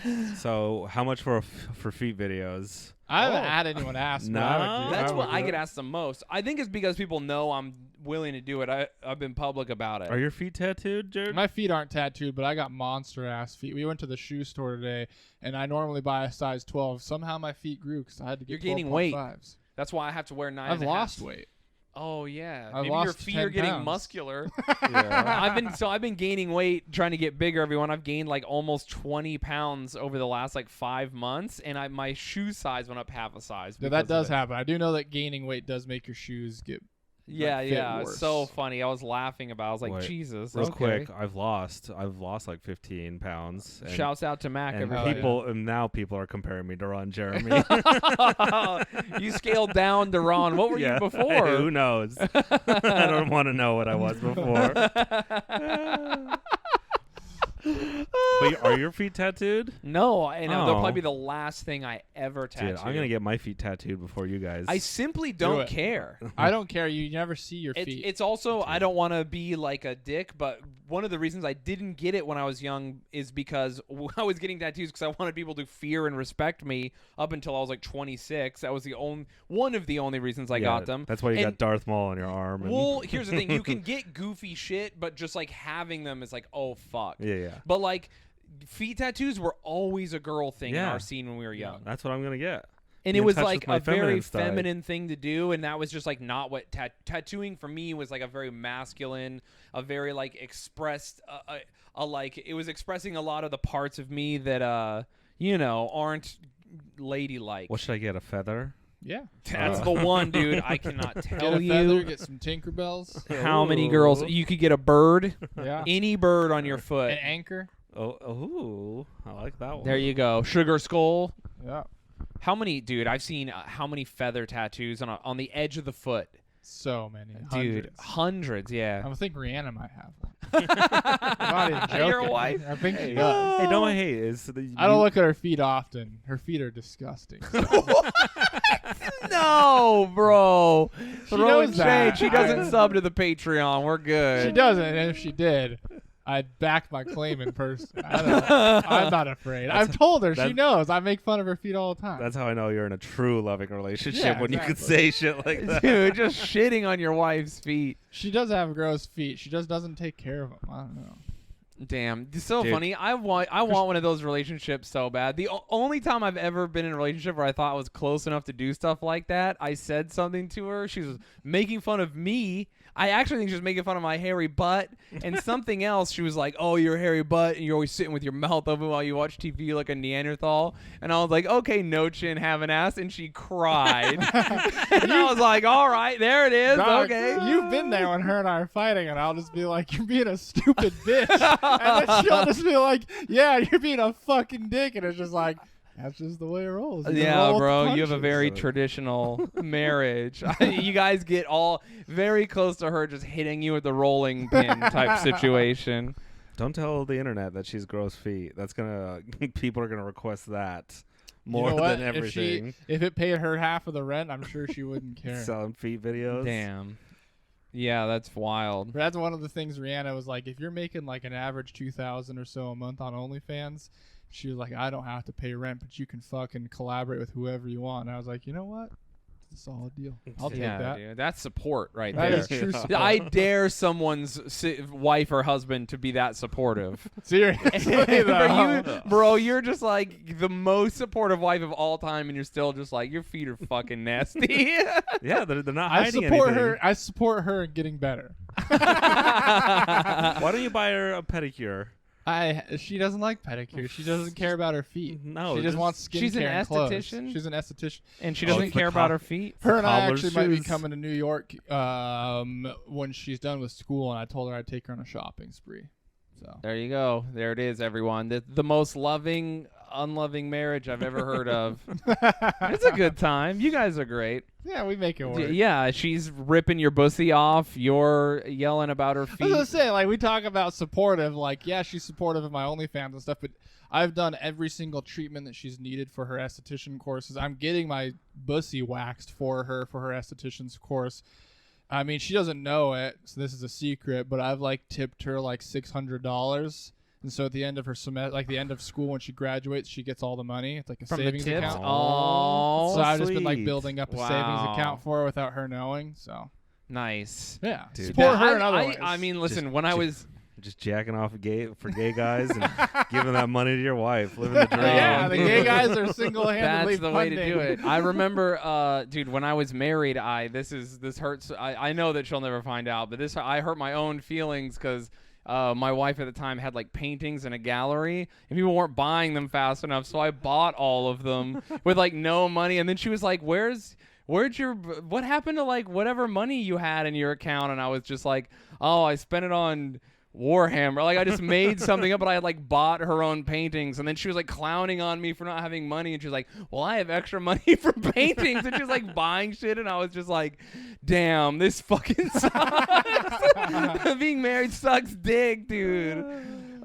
pun. So, how much for feet videos? I haven't had anyone ask. No? but I would do- That's I what would I do get it. asked the most. I think it's because people know I'm willing to do it. I've been public about it. Are your feet tattooed, Jared? My feet aren't tattooed, but I got monster ass feet. We went to the shoe store today, and I normally buy a size 12. Somehow my feet grew because I had to get. You're gaining weight. 12.5s. That's why I have to wear 9. I've lost weight. Oh yeah, I've maybe your lost feet 10 are getting pounds. muscular. Yeah. I've been gaining weight, trying to get bigger. Everyone, I've gained like almost 20 pounds over the last like 5 months, and my shoe size went up half a size. Yeah, because that of does it. happen. I do know that gaining weight does make your shoes get. Yeah, fit yeah, it's worse. so funny. I was laughing about. I was like, Wait, Jesus. Real okay. quick, I've lost like 15 pounds. And, Shouts out to Mac. and everybody. and now people are comparing me to Ron Jeremy. You scaled down to Ron. What were Yeah. you before? Who knows? I don't want to know what I was before. But are your feet tattooed? No, and they'll Oh. probably be the last thing I ever tattoo. Dude, I'm gonna get my feet tattooed before you guys. I simply don't it. care. I don't care. You never see your feet. It's also, I don't want to be like a dick, but one of the reasons I didn't get it when I was young is because I was getting tattoos because I wanted people to fear and respect me up until I was like 26. That was one of the only reasons I got them. That's why you got And- Darth Maul on your arm. Well, here's the thing. You can get goofy shit, but just like having them is like, oh, fuck. Yeah. But like feet tattoos were always a girl thing in Yeah. our scene when we were young. That's what I'm gonna get. And be it in was touch like with my a very side. feminine thing to do, and that was just like not what tattooing for me was like a very masculine, a very like expressed, like it was expressing a lot of the parts of me that aren't ladylike. What should I get? A feather? Yeah. That's the one, dude. I cannot Get tell a feather, you get some Tinkerbells. how many girls you could get a bird, Yeah. any bird on your An foot. anchor. Oh, I like that one. There you go, sugar skull. Yeah. How many, dude? I've seen how many feather tattoos on the edge of the foot, So many. dude. Hundreds. Hundreds, yeah. I think Rihanna might have one. I'm not even joking. Your wife? I think she Hey, does. hey, don't hate. I don't look at her feet often. Her feet are disgusting. No, bro. She Throw knows in that. shade. She doesn't sub to the Patreon. We're good. She doesn't, and if she did, I'd back my claim in person. I'm not afraid. I've told her. She that's- knows. I make fun of her feet all the time. That's how I know you're in a true loving relationship Yeah, when you can exactly. say shit like that. Dude, just shitting on your wife's feet. She does have gross feet. She just doesn't take care of them. I don't know. Damn, it's so Dude. funny. I want one of those relationships so bad. The only time I've ever been in a relationship where I thought I was close enough to do stuff like that, I said something to her. She was making fun of me. I actually think she was making fun of my hairy butt and something else. She was like, "Oh, your hairy butt, and you're always sitting with your mouth open while you watch TV like a Neanderthal." And I was like, "Okay, no chin, have an ass," and she cried. And I was like, "All right, there it is. Dog, Okay." You've been there when her and I are fighting, and I'll just be like, "You're being a stupid bitch," and then she'll just be like, "Yeah, you're being a fucking dick," and it's just like, that's just the way it rolls. You Yeah, roll with the bro, you have a punches. very So- traditional marriage. You guys get all very close to her just hitting you with the rolling pin type situation. Don't tell the internet that she's gross feet. That's gonna people are gonna request that more You know what? than everything. If it paid her half of the rent, I'm sure she wouldn't care. Selling feet videos. Damn. Yeah, that's wild. But that's one of the things Rihanna was like, if you're making like an average 2,000 or so a month on OnlyFans, she was like, I don't have to pay rent, but you can fucking collaborate with whoever you want. And I was like, you know what? It's a solid deal. I'll take Yeah, that. dude, that's support right That there. is true support. I dare someone's wife or husband to be that supportive. Seriously, For though. you, bro, you're just like the most supportive wife of all time, and you're still just like, your feet are fucking nasty. Yeah, they're not I hiding support anything. her. I support her in getting better. Why don't you buy her a pedicure? She doesn't like pedicure. She doesn't care about her feet. No, she just just- wants skincare She's an and clothes. esthetician? She's an esthetician. And she Oh, doesn't it's the care about co- her feet. Her and I cobbler's actually might be shoes? coming to New York when she's done with school, and I told her I'd take her on a shopping spree. So There you go. There it is, everyone. The most loving, unloving marriage I've ever heard of. It's a good time. You guys are great. yeah, we make it work. Yeah, she's ripping your pussy off. You're yelling about her I was feet. gonna say, like, we talk about supportive. Like, yeah, she's supportive of my OnlyFans and stuff, but I've done every single treatment that she's needed for her esthetician courses. I'm getting my bussy waxed for her esthetician's course. I mean, she doesn't know it, so this is a secret, but I've like tipped her like $600. And so at the end of her semester, like the end of school when she graduates, she gets all the money. It's like a From the savings tips? account. Oh, So I've just been like sweet. building up a Wow. savings account for her without her knowing. So nice. yeah, Dude. support her I, in other I- ways. I mean, listen, Just- when I just- was Just jacking off for gay guys and giving that money to your wife, living the dream. yeah, the dude. gay guys are single-handedly that's the way to do funding. it. I remember, dude, when I was married, this hurts. I know that she'll never find out, but I hurt my own feelings because my wife at the time had like paintings in a gallery, and people weren't buying them fast enough, so I bought all of them with like no money, and then she was like, what happened to like whatever money you had in your account? And I was just like, oh, I spent it on Warhammer. Like I just made something up, but I had like bought her own paintings, and then she was like clowning on me for not having money, and she was like, well, I have extra money for paintings, and she was like buying shit, and I was just like, damn, this fucking sucks. Being married sucks dick, dude.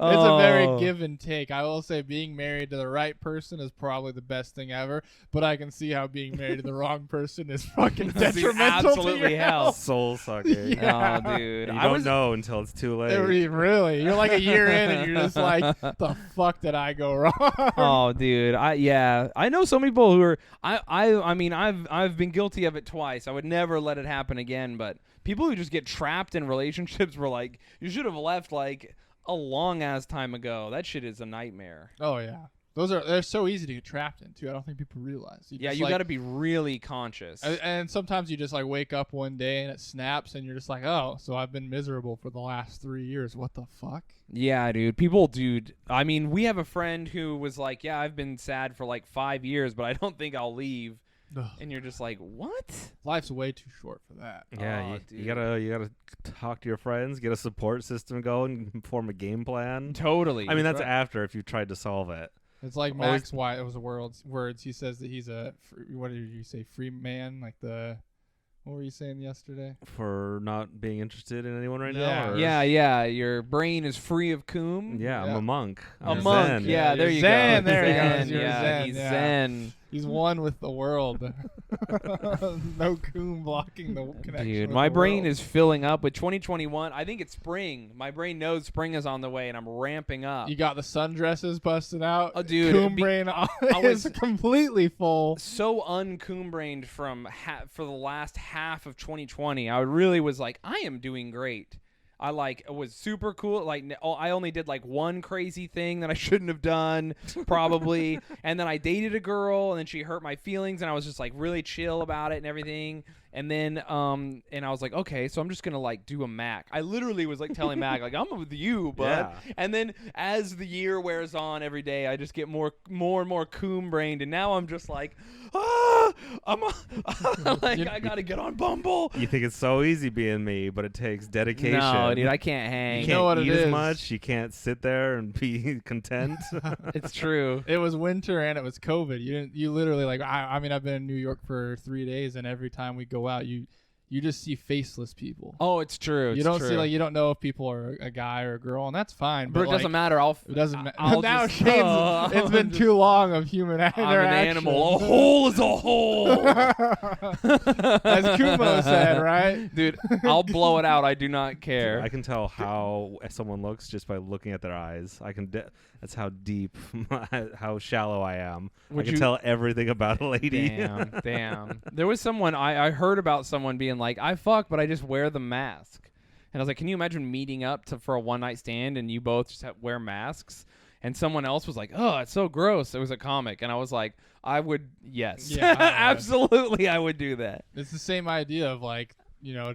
It's a very Oh. give and take. I will say being married to the right person is probably the best thing ever, but I can see how being married to the wrong person is fucking This is detrimental absolutely to your hell. health. Soul sucker. Yeah. Oh, dude. You I don't was know until it's too late. Really, you're like a year in and you're just like, the fuck did I go wrong? Oh, dude. I know some people who are I mean, I've been guilty of it twice. I would never let it happen again, but people who just get trapped in relationships were like, you should have left like a long ass time ago. That shit is a nightmare. Oh yeah, They're so easy to get trapped into. I don't think people realize. You just, got to be really conscious. And sometimes you just like wake up one day and it snaps, and you're just like, oh, so I've been miserable for the last 3 years. What the fuck? Yeah, dude. I mean, we have a friend who was like, yeah, I've been sad for like 5 years, but I don't think I'll leave. Ugh. And you're just like, what? Life's way too short for that. Yeah, Oh, you gotta talk to your friends, get a support system going, form a game plan. Totally. I mean, that's right. after if you tried to solve it. It's like Always- Max White. It was words. He says that he's what did you say? Free man, like the. What were you saying yesterday? For not being interested in anyone right Yeah. now? Or- Yeah. Your brain is free of Coom. Yeah, I'm Yeah. a monk. A I'm monk. Zen. Yeah, there you're you Zen, go. there you go. Zen, You're yeah, Zen, he's yeah. Zen. He's one with the world. No Coom blocking the connection. Dude, with my the brain world. is filling up with 2021. I think it's spring. My brain knows spring is on the way, and I'm ramping up. You got the sundresses busted out. Oh, dude, Coom be- brain was- is completely full. So uncoom-brained from for the last half of 2020. I really was like, I am doing great. I was super cool. I only did like one crazy thing that I shouldn't have done, probably. And then I dated a girl, and then she hurt my feelings, and I was just like really chill about it and everything. And then and I was like, okay, so I'm just gonna like do a Mac. I literally was like telling Mac like, I'm with you, bud. Yeah. And then as the year wears on, every day I just get more and more coom brained, and now I'm just like, I'm like I gotta get on Bumble. You think it's so easy being me, but it takes dedication. No, dude, I can't hang. You know can't what it eat as is. much. You can't sit there and be content. It's true. It was winter and it was COVID. You literally like I mean I've been in New York for 3 days, and every time we go out you just see faceless people. Oh, it's true. You don't see you don't know if people are a guy or a girl, and that's fine. but it doesn't matter. It doesn't matter. I'll Now just- Shayne's, it's been too long of human interaction. I'm an animal. A hole is a hole. As Kumo said, right? Dude, I'll blow it out. I do not care. I can tell how someone looks just by looking at their eyes. That's how deep, how shallow I am. Would I can you- tell everything about a lady. Damn. There was someone, I heard about someone being like, I fuck, but I just wear the mask. And I was like, can you imagine meeting up for a one-night stand and you both just wear masks? And someone else was like, oh, it's so gross. It was a comic. And I was like, I would, yes. Yeah. Absolutely, I would do that. It's the same idea of like,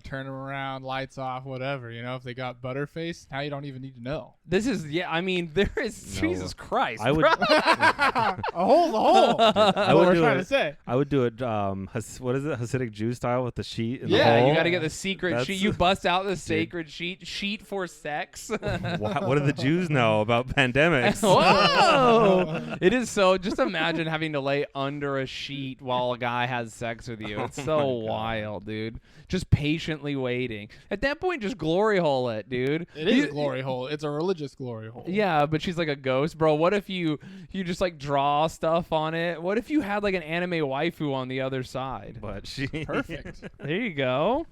turn them around, lights off, whatever. If they got butterface, now you don't even need to know. This is, I mean, there is, No. Jesus Christ. I would. A hole's a hole. That's I what would we're do trying it. to say. I would do it. What is it? Hasidic Jew style with the sheet. In Yeah, the hole? you got to get the secret That's- sheet. You bust out the sacred sheet for sex. What do the Jews know about pandemics? Whoa! It is so. Just imagine having to lay under a sheet while a guy has sex with you. It's so wild, dude. Just patiently waiting. At that point, just glory hole it, dude. It is a glory hole. It's a religious glory hole. Yeah, but she's like a ghost, bro. What if you just like draw stuff on it? What if you had like an anime waifu on the other side? But she Perfect. There you go.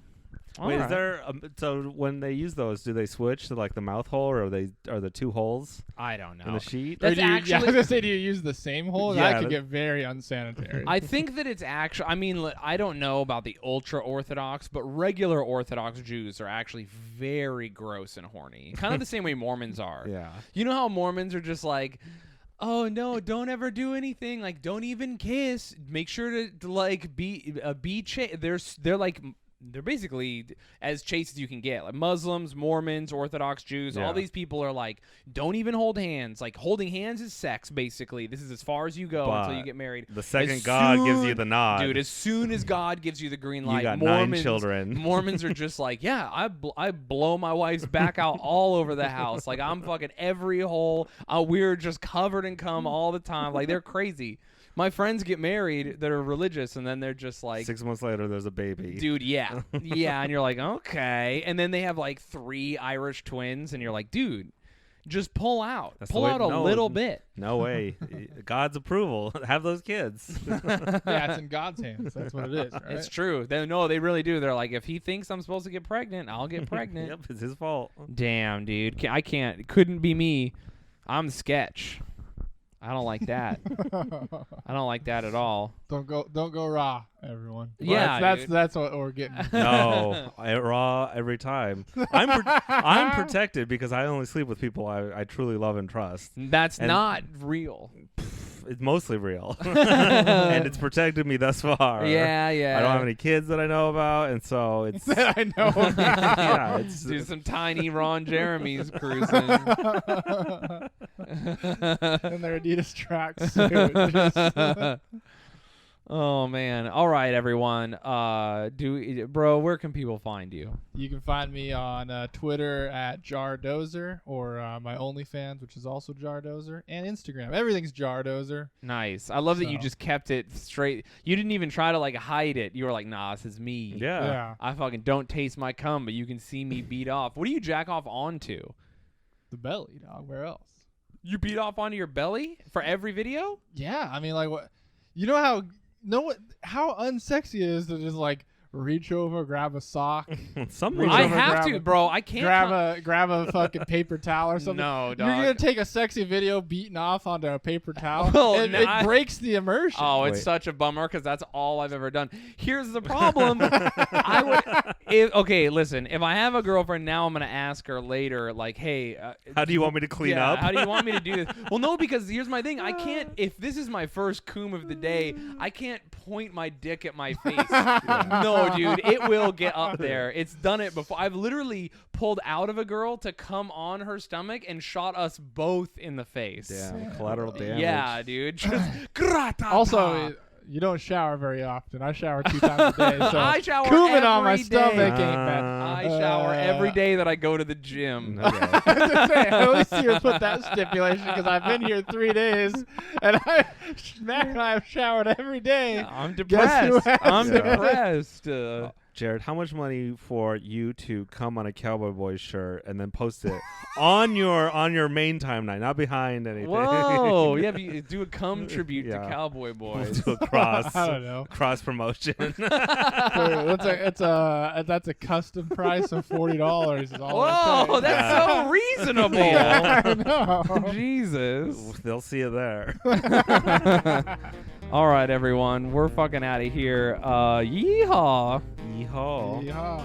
All Wait, right. is there? So when they use those, do they switch to like the mouth hole, or are the two holes I don't know. in the sheet? Or That's do you, I was actually- gonna say, do you use the same hole? Yeah, That could that- get very unsanitary. I think that it's actually, I mean, I don't know about the ultra Orthodox, but regular Orthodox Jews are actually very gross and horny. Kind of the same way Mormons are. Yeah. You know how Mormons are just like, oh no, don't ever do anything. Like, don't even kiss. Make sure to like be chaste. They're like, they're basically as chaste as you can get. Like Muslims, Mormons, Orthodox Jews, Yeah. all these people are like, don't even hold hands. Like holding hands is sex, basically. This is as far as you go until you But get married. The second As God gives you soon- the nod, Dude, as soon as God gives you the green light, you got Mormons, 9 children. Mormons are just like, yeah, I blow my wife's back out all over the house. Like I'm fucking every hole. We're just covered in cum all the time. Like they're crazy. My friends get married that are religious, and then they're just like, 6 months later, there's a baby. dude, yeah, yeah, and you're like, okay, and then they have like 3 Irish twins, and you're like, dude, just pull out, That's the pull way- out a no. little bit. No way. God's approval. Have those kids. yeah, it's in God's hands. That's what it is, right? It's true. They really do. They're like, if he thinks I'm supposed to get pregnant, I'll get pregnant. Yep, it's his fault. Damn, dude. I can't. It couldn't be me. I'm sketch. I don't like that. I don't like that at all. Don't go raw, everyone. Yeah, that's dude. that's what we're getting. No, raw every time. I'm protected because I only sleep with people I truly love and trust. That's And- not real. It's mostly real, and it's protected me thus far. Yeah. I don't have any kids that I know about, and so it's. That I know about. Yeah, it's Do some tiny Ron Jeremy's cruising. And their Adidas tracksuit. Oh man! All right, everyone. Bro, where can people find you? You can find me on Twitter at Jardozer, or my OnlyFans, which is also Jardozer, and Instagram. Everything's Jardozer. Nice. I love that you So. just kept it straight. You didn't even try to like hide it. You were like, nah, this is me. yeah. I fucking don't taste my cum, but you can see me beat off. What do you jack off onto? The belly, dog. Where else? You beat off onto your belly for every video? Yeah, I mean, like, what? You know how unsexy it is to just like reach over, grab a sock, Some Reach I over, have grab to, a- bro. I can't. grab a fucking paper towel or something. No, dog. You're gonna take a sexy video beating off onto a paper towel. Well, it breaks the immersion. Oh, it's Wait. such a bummer because that's all I've ever done. Here's the problem. Okay, listen. If I have a girlfriend now, I'm gonna ask her later, like, hey, How do you want me to clean yeah, up? how do you want me to do this? Well, no, because here's my thing. I can't. If this is my first coom of the day, I can't point my dick at my face. No, dude, it will get up there. It's done it before. I've literally pulled out of a girl to come on her stomach and shot us both in the face. Damn, collateral damage. Yeah, dude. Just grata. Also, you don't shower very often. I shower 2 times a day. So I shower Cooming on my every stomach day. ain't bad. I shower every day that I go to the gym. Okay. I was gonna say, at least you put that stipulation because I've been here 3 days and Mac and I have showered every day. I'm Guess who depressed. I'm hasn't? depressed. Jared, how much money for you to come on a Cowboy Boys shirt and then post it on your main timeline, not behind anything? Whoa! Yeah, do a cum tribute to Yeah. Cowboy We'll Boys. do a cross. I don't know. Cross promotion. That's a custom price of $40. Is all Whoa, I'm saying. that's so reasonable. I know. Jesus. They'll see you there. All right, everyone, we're fucking out of here. Yeehaw. Yeehaw. Yeehaw.